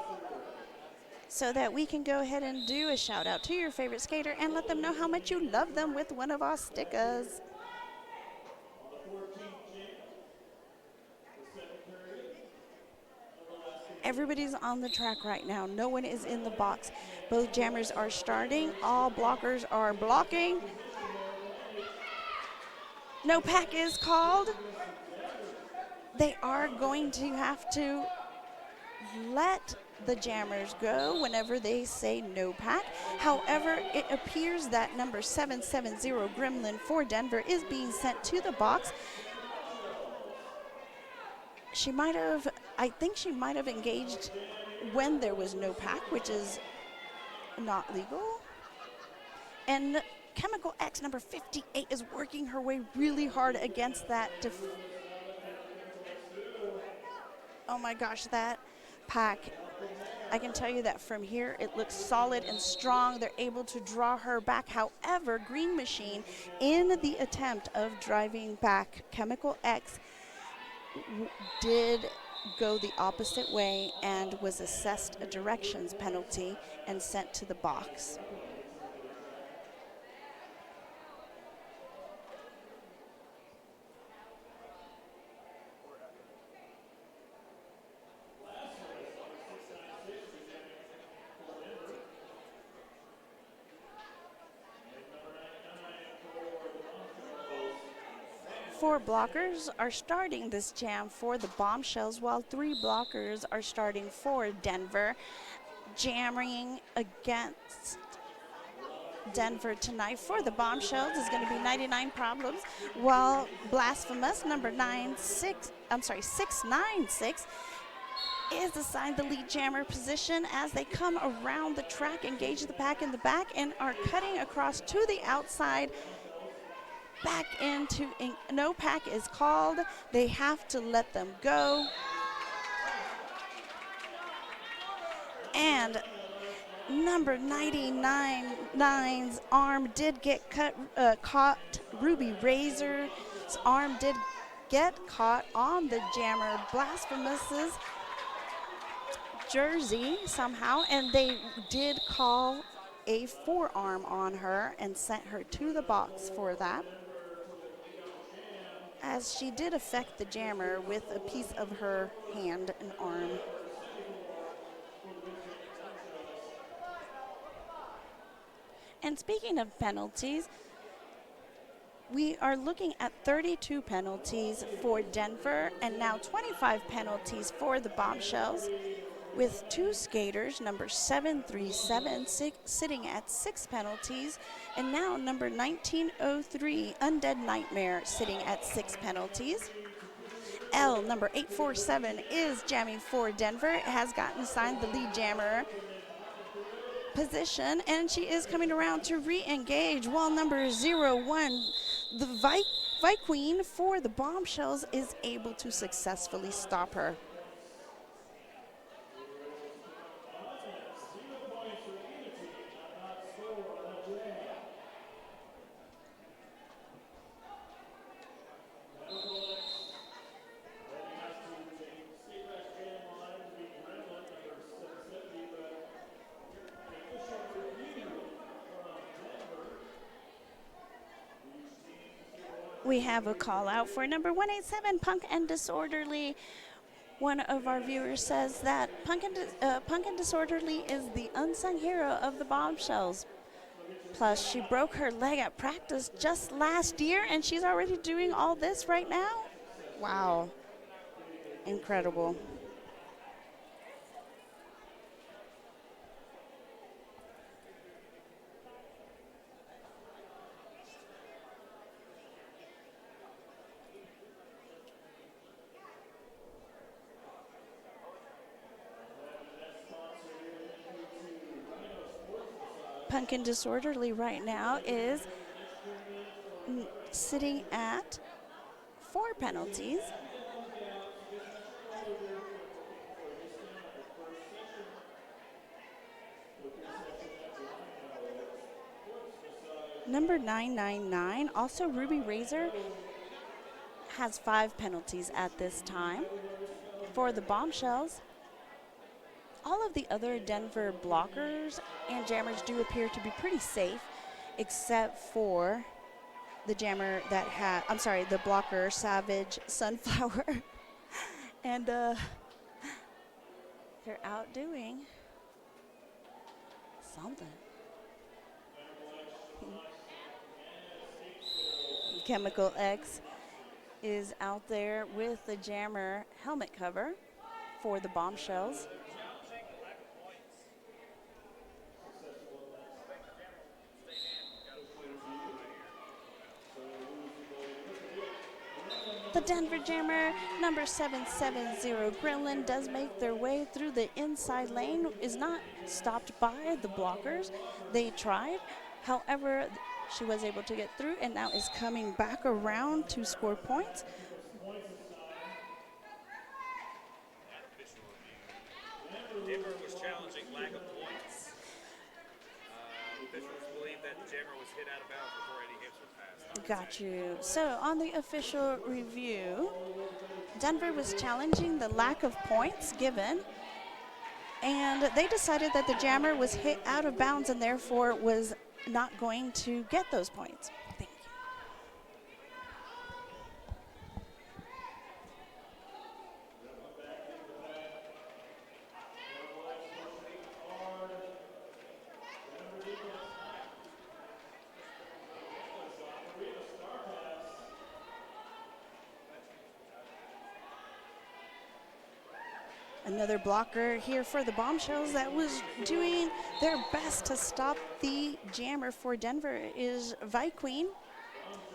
so that we can go ahead and do a shout out to your favorite skater and let them know how much you love them with one of our stickers. Everybody's on the track right now. No one is in the box. Both jammers are starting. All blockers are blocking. No pack is called. They are going to have to let the jammers go whenever they say no pack. However, it appears that number 770 Gremlin for Denver is being sent to the box. I think she might have engaged when there was no pack, which is not legal. And Chemical X number 58 is working her way really hard against that. Oh my gosh, that pack. I can tell you that from here, it looks solid and strong. They're able to draw her back. However, Green Machine, in the attempt of driving back Chemical X, did go the opposite way and was assessed a directions penalty and sent to the box. Four blockers are starting this jam for the Bombshellz, while three blockers are starting for Denver. Jamming against Denver tonight for the Bombshellz is going to be 99 Problems, while Blasphemous number 696 is assigned the lead jammer position as they come around the track, engage the pack in the back, and are cutting across to the outside. Back into, no pack is called. They have to let them go. And number 99's arm did get caught. Ruby Razor's arm did get caught on the jammer Blasphemous's jersey somehow, and they did call a forearm on her and sent her to the box for that, as she did affect the jammer with a piece of her hand and arm. And speaking of penalties, we are looking at 32 penalties for Denver and now 25 penalties for the Bombshellz, with two skaters, number 737 sitting at 6 penalties, and now number 1903 Undead Nightmare sitting at 6 penalties. L number 847 is jamming for Denver. It has gotten assigned the lead jammer position, and she is coming around to re-engage, while number 01, the Vi Queen for the Bombshellz, is able to successfully stop her. We have a call out for number 187, Punk and Disorderly. One of our viewers says that Punk and Disorderly is the unsung hero of the Bombshellz. Plus, she broke her leg at practice just last year, and she's already doing all this right now. Wow. Incredible. Pumpkin Disorderly right now is sitting at 4 penalties. Number 999, also Ruby Razor, has 5 penalties at this time. For the Bombshellz, all of the other Denver blockers and jammers do appear to be pretty safe, except for the jammer that had, I'm sorry, the blocker Savage Sunflower. And they're out doing something. Chemical X is out there with the jammer helmet cover for the Bombshellz. The Denver jammer, number 770, Gremlin, does make their way through the inside lane, is not stopped by the blockers. They tried, however, she was able to get through and now is coming back around to score points. Denver was challenging lack of points. Officials believe that the jammer was hit out of bounds before any hits were passed. Got you. So on the official review, Denver was challenging the lack of points given, and they decided that the jammer was hit out of bounds and therefore was not going to get those points. Thank you. Another blocker here for the Bombshellz that was doing their best to stop the jammer for Denver is Vi Queen.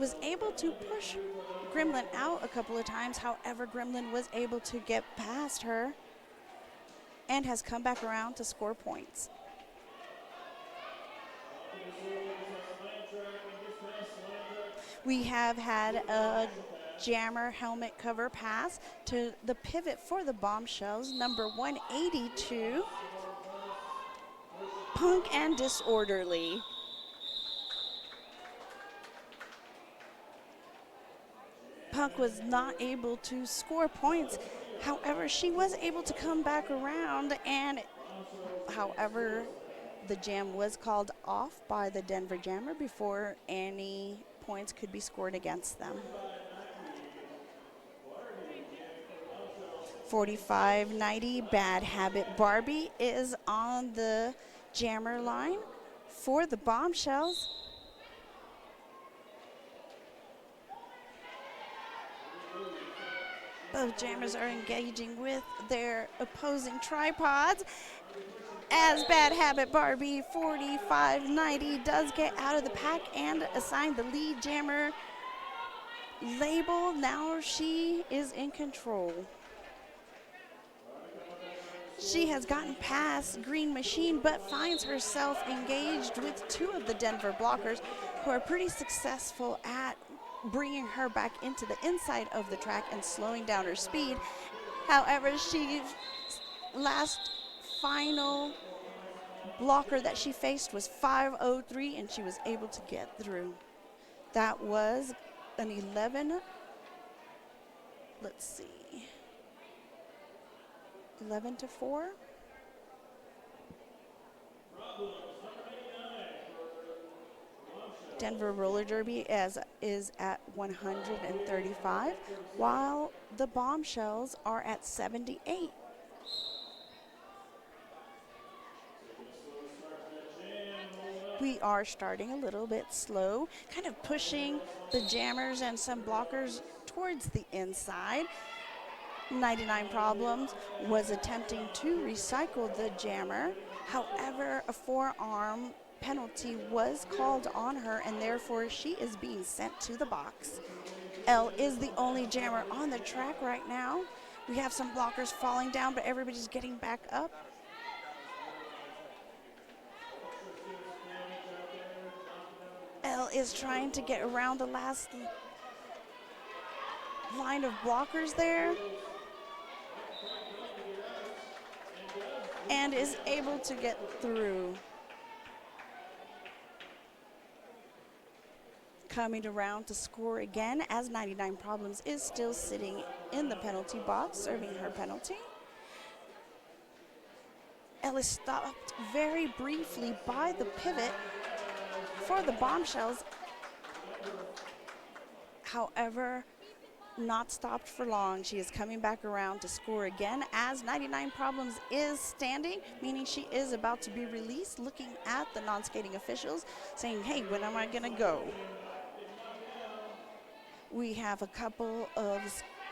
Was able to push Gremlin out a couple of times. However, Gremlin was able to get past her and has come back around to score points. We have had a jammer helmet cover pass to the pivot for the Bombshellz, number 182, Punk and Disorderly. Punk was not able to score points. However, she was able to come back around, and however, the jam was called off by the Denver jammer before any points could be scored against them. 4590 Bad Habit Barbie is on the jammer line for the Bombshellz. Both jammers are engaging with their opposing tripods as Bad Habit Barbie 4590 does get out of the pack and assign the lead jammer label. Now she is in control. She has gotten past Green Machine, but finds herself engaged with 2 of the Denver blockers who are pretty successful at bringing her back into the inside of the track and slowing down her speed. However, she last final blocker that she faced was 503, and she was able to get through. That was an 11, let's see, 11-4. Denver Roller Derby is at 135, while the Bombshellz are at 78. We are starting a little bit slow, kind of pushing the jammers and some blockers towards the inside. 99 Problems was attempting to recycle the jammer. However, a forearm penalty was called on her, and therefore she is being sent to the box. Elle is the only jammer on the track right now. We have some blockers falling down, but everybody's getting back up. Elle is trying to get around the last line of blockers there and is able to get through. Coming around to score again, as 99 Problems is still sitting in the penalty box, serving her penalty. Elle is stopped very briefly by the pivot for the Bombshellz. However, not stopped for long. She is coming back around to score again, as 99 Problems is standing, meaning she is about to be released, looking at the non-skating officials, saying, hey, when am I gonna go? We have a couple of,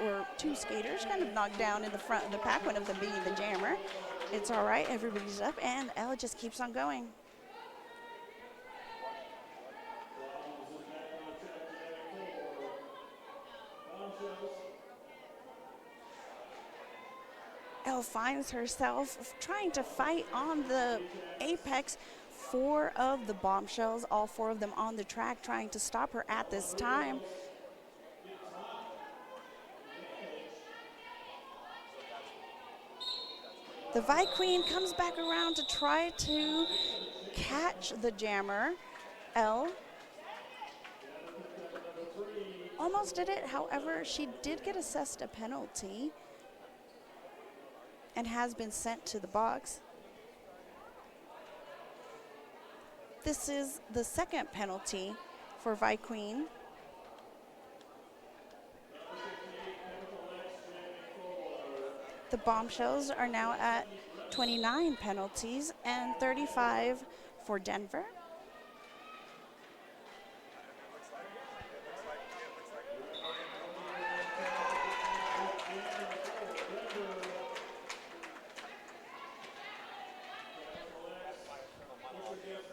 or two skaters kind of knocked down in the front of the pack, one of them being the jammer. It's all right, everybody's up, and Ella just keeps on going. Elle finds herself trying to fight on the apex. 4 of the Bombshellz, all 4 of them on the track, trying to stop her at this time. The Vi Queen comes back around to try to catch the jammer. Elle almost did it. However, she did get assessed a penalty and has been sent to the box. This is the second penalty for Vi Queen. The Bombshellz are now at 29 penalties and 35 for Denver.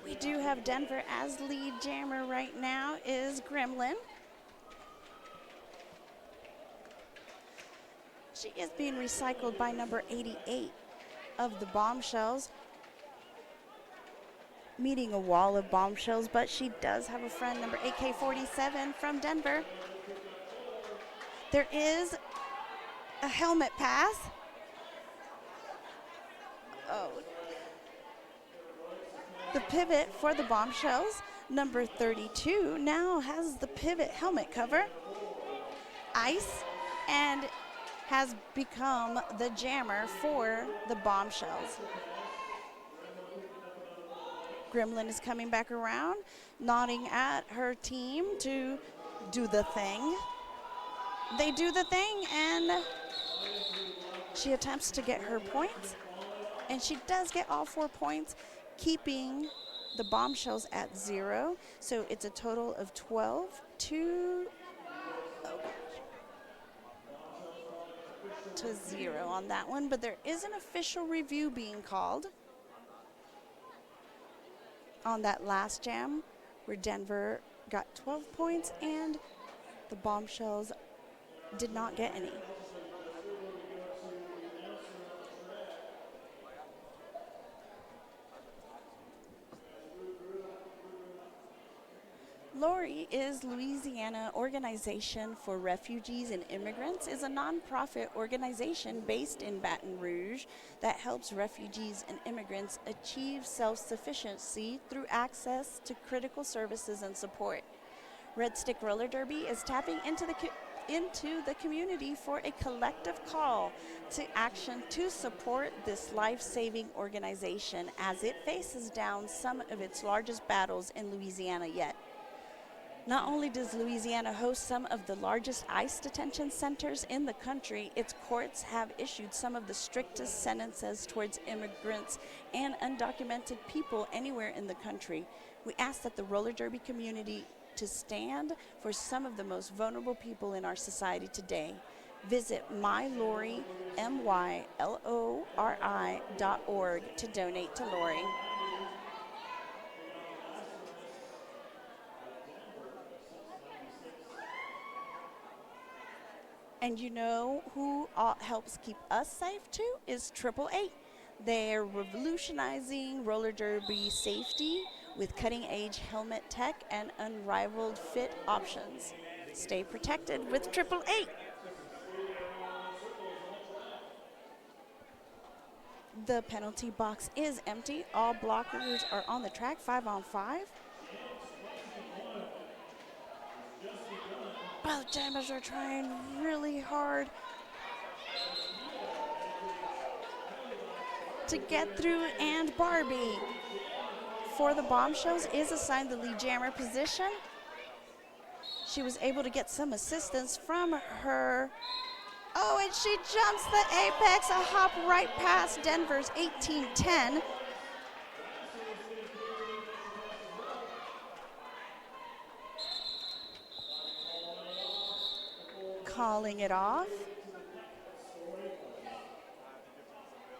We do have Denver as lead jammer right now is Gremlin. She is being recycled by number 88 of the Bombshellz, meeting a wall of Bombshellz, but she does have a friend, number AK-47 from Denver. There is a helmet pass. Oh. The pivot for the Bombshellz, number 32, now has the pivot helmet cover, ice, and has become the jammer for the Bombshellz. Gremlin is coming back around, nodding at her team to do the thing. They do the thing, and she attempts to get her points, and she does get all 4 points, keeping the Bombshellz at 0. So it's a total of 12 to 0 on that one, but there is an official review being called on that last jam where Denver got 12 points and the Bombshellz did not get any. LORI is Louisiana Organization for Refugees and Immigrants, is a nonprofit organization based in Baton Rouge that helps refugees and immigrants achieve self-sufficiency through access to critical services and support. Red Stick Roller Derby is tapping into the community for a collective call to action to support this life-saving organization as it faces down some of its largest battles in Louisiana yet. Not only does Louisiana host some of the largest ICE detention centers in the country, its courts have issued some of the strictest sentences towards immigrants and undocumented people anywhere in the country. We ask that the roller derby community to stand for some of the most vulnerable people in our society today. Visit mylori, MYLORI.org to donate to Lori. And you know who helps keep us safe too is 888. They're revolutionizing roller derby safety with cutting-edge helmet tech and unrivaled fit options. Stay protected with 888. The penalty box is empty. All blockers are on the track, 5-on-5. Both jammers are trying really hard to get through, and Barbie for the Bombshellz is assigned the lead jammer position. She was able to get some assistance from her. Oh, and she jumps the apex, a hop right past Denver's 1810. Calling it off.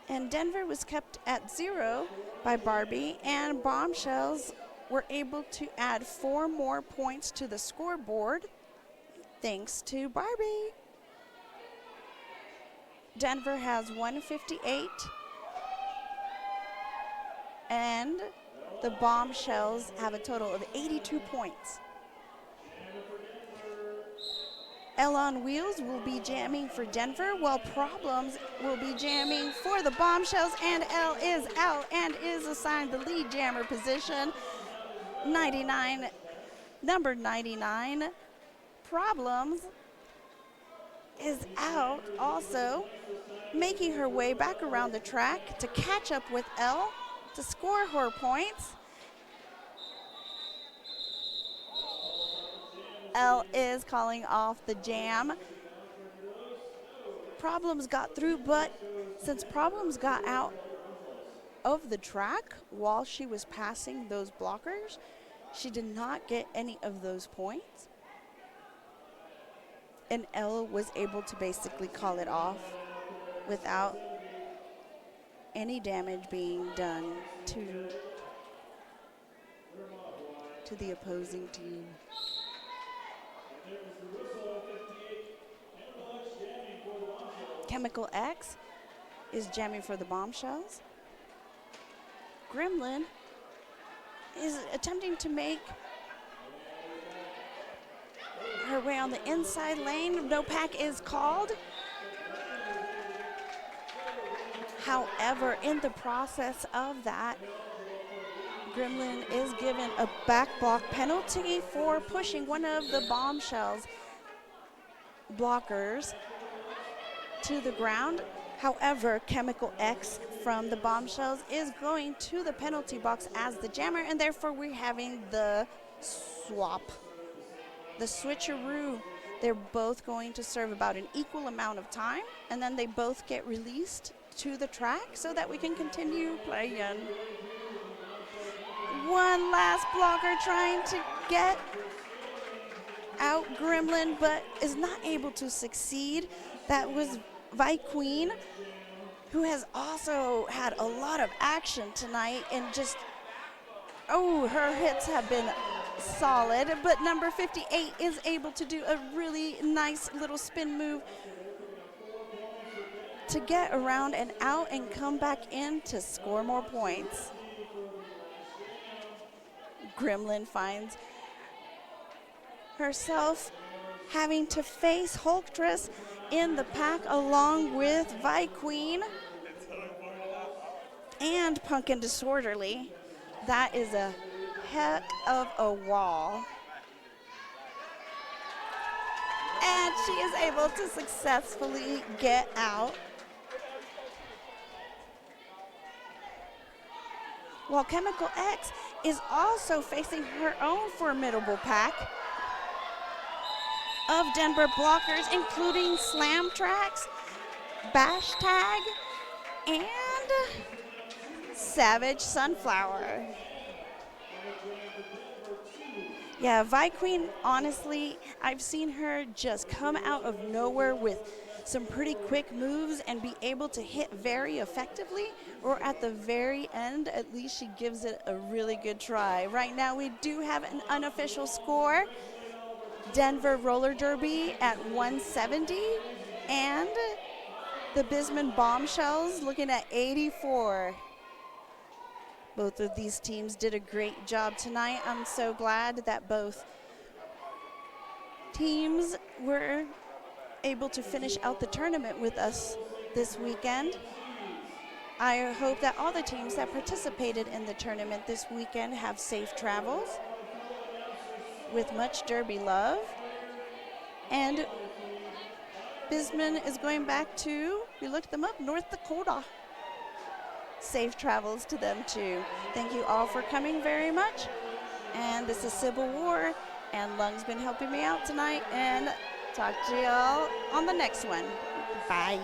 And Denver was kept at 0 by Barbie, and Bombshellz were able to add 4 more points to the scoreboard thanks to Barbie. Denver has 158, and the Bombshellz have a total of 82 points. L on Wheels will be jamming for Denver, while Problems will be jamming for the Bombshellz, and L is out and is assigned the lead jammer position. Number 99, Problems, is out also, making her way back around the track to catch up with L to score her points. L is calling off the jam. Problems got through, but since Problems got out of the track while she was passing those blockers, she did not get any of those points. And L was able to basically call it off without any damage being done to the opposing team. Chemical X is jamming for the Bombshellz. Gremlin is attempting to make her way on the inside lane. No pack is called. However, in the process of that, Gremlin is given a back block penalty for pushing one of the Bombshellz blockers to the ground. However, Chemical X from the Bombshellz is going to the penalty box as the jammer, and therefore we're having the swap, the switcheroo. They're both going to serve about an equal amount of time, and then they both get released to the track so that we can continue playing. One last blocker trying to get out Gremlin, but is not able to succeed. That was Vi Queen, who has also had a lot of action tonight, and just, her hits have been solid, but number 58 is able to do a really nice little spin move to get around and out and come back in to score more points. Gremlin finds herself having to face Hulktress in the pack along with Vi Queen and Pumpkin Disorderly. That is a heck of a wall. And she is able to successfully get out. While Chemical X is also facing her own formidable pack of Denver blockers, including Slam Tracks, Bash Tag, and Savage Sunflower. Yeah, Vi Queen, honestly, I've seen her just come out of nowhere with some pretty quick moves and be able to hit very effectively, or at the very end, at least she gives it a really good try. Right now, we do have an unofficial score. Denver Roller Derby at 170, and the Bisman Bombshellz looking at 84. Both of these teams did a great job tonight. I'm so glad that both teams were able to finish out the tournament with us this weekend. I hope that all the teams that participated in the tournament this weekend have safe travels with much Derby love. And Bisman is going back to, we looked them up, North Dakota. Safe travels to them too. Thank you all for coming very much. And this is Civil War, and Lung's been helping me out tonight, and talk to y'all on the next one. Bye.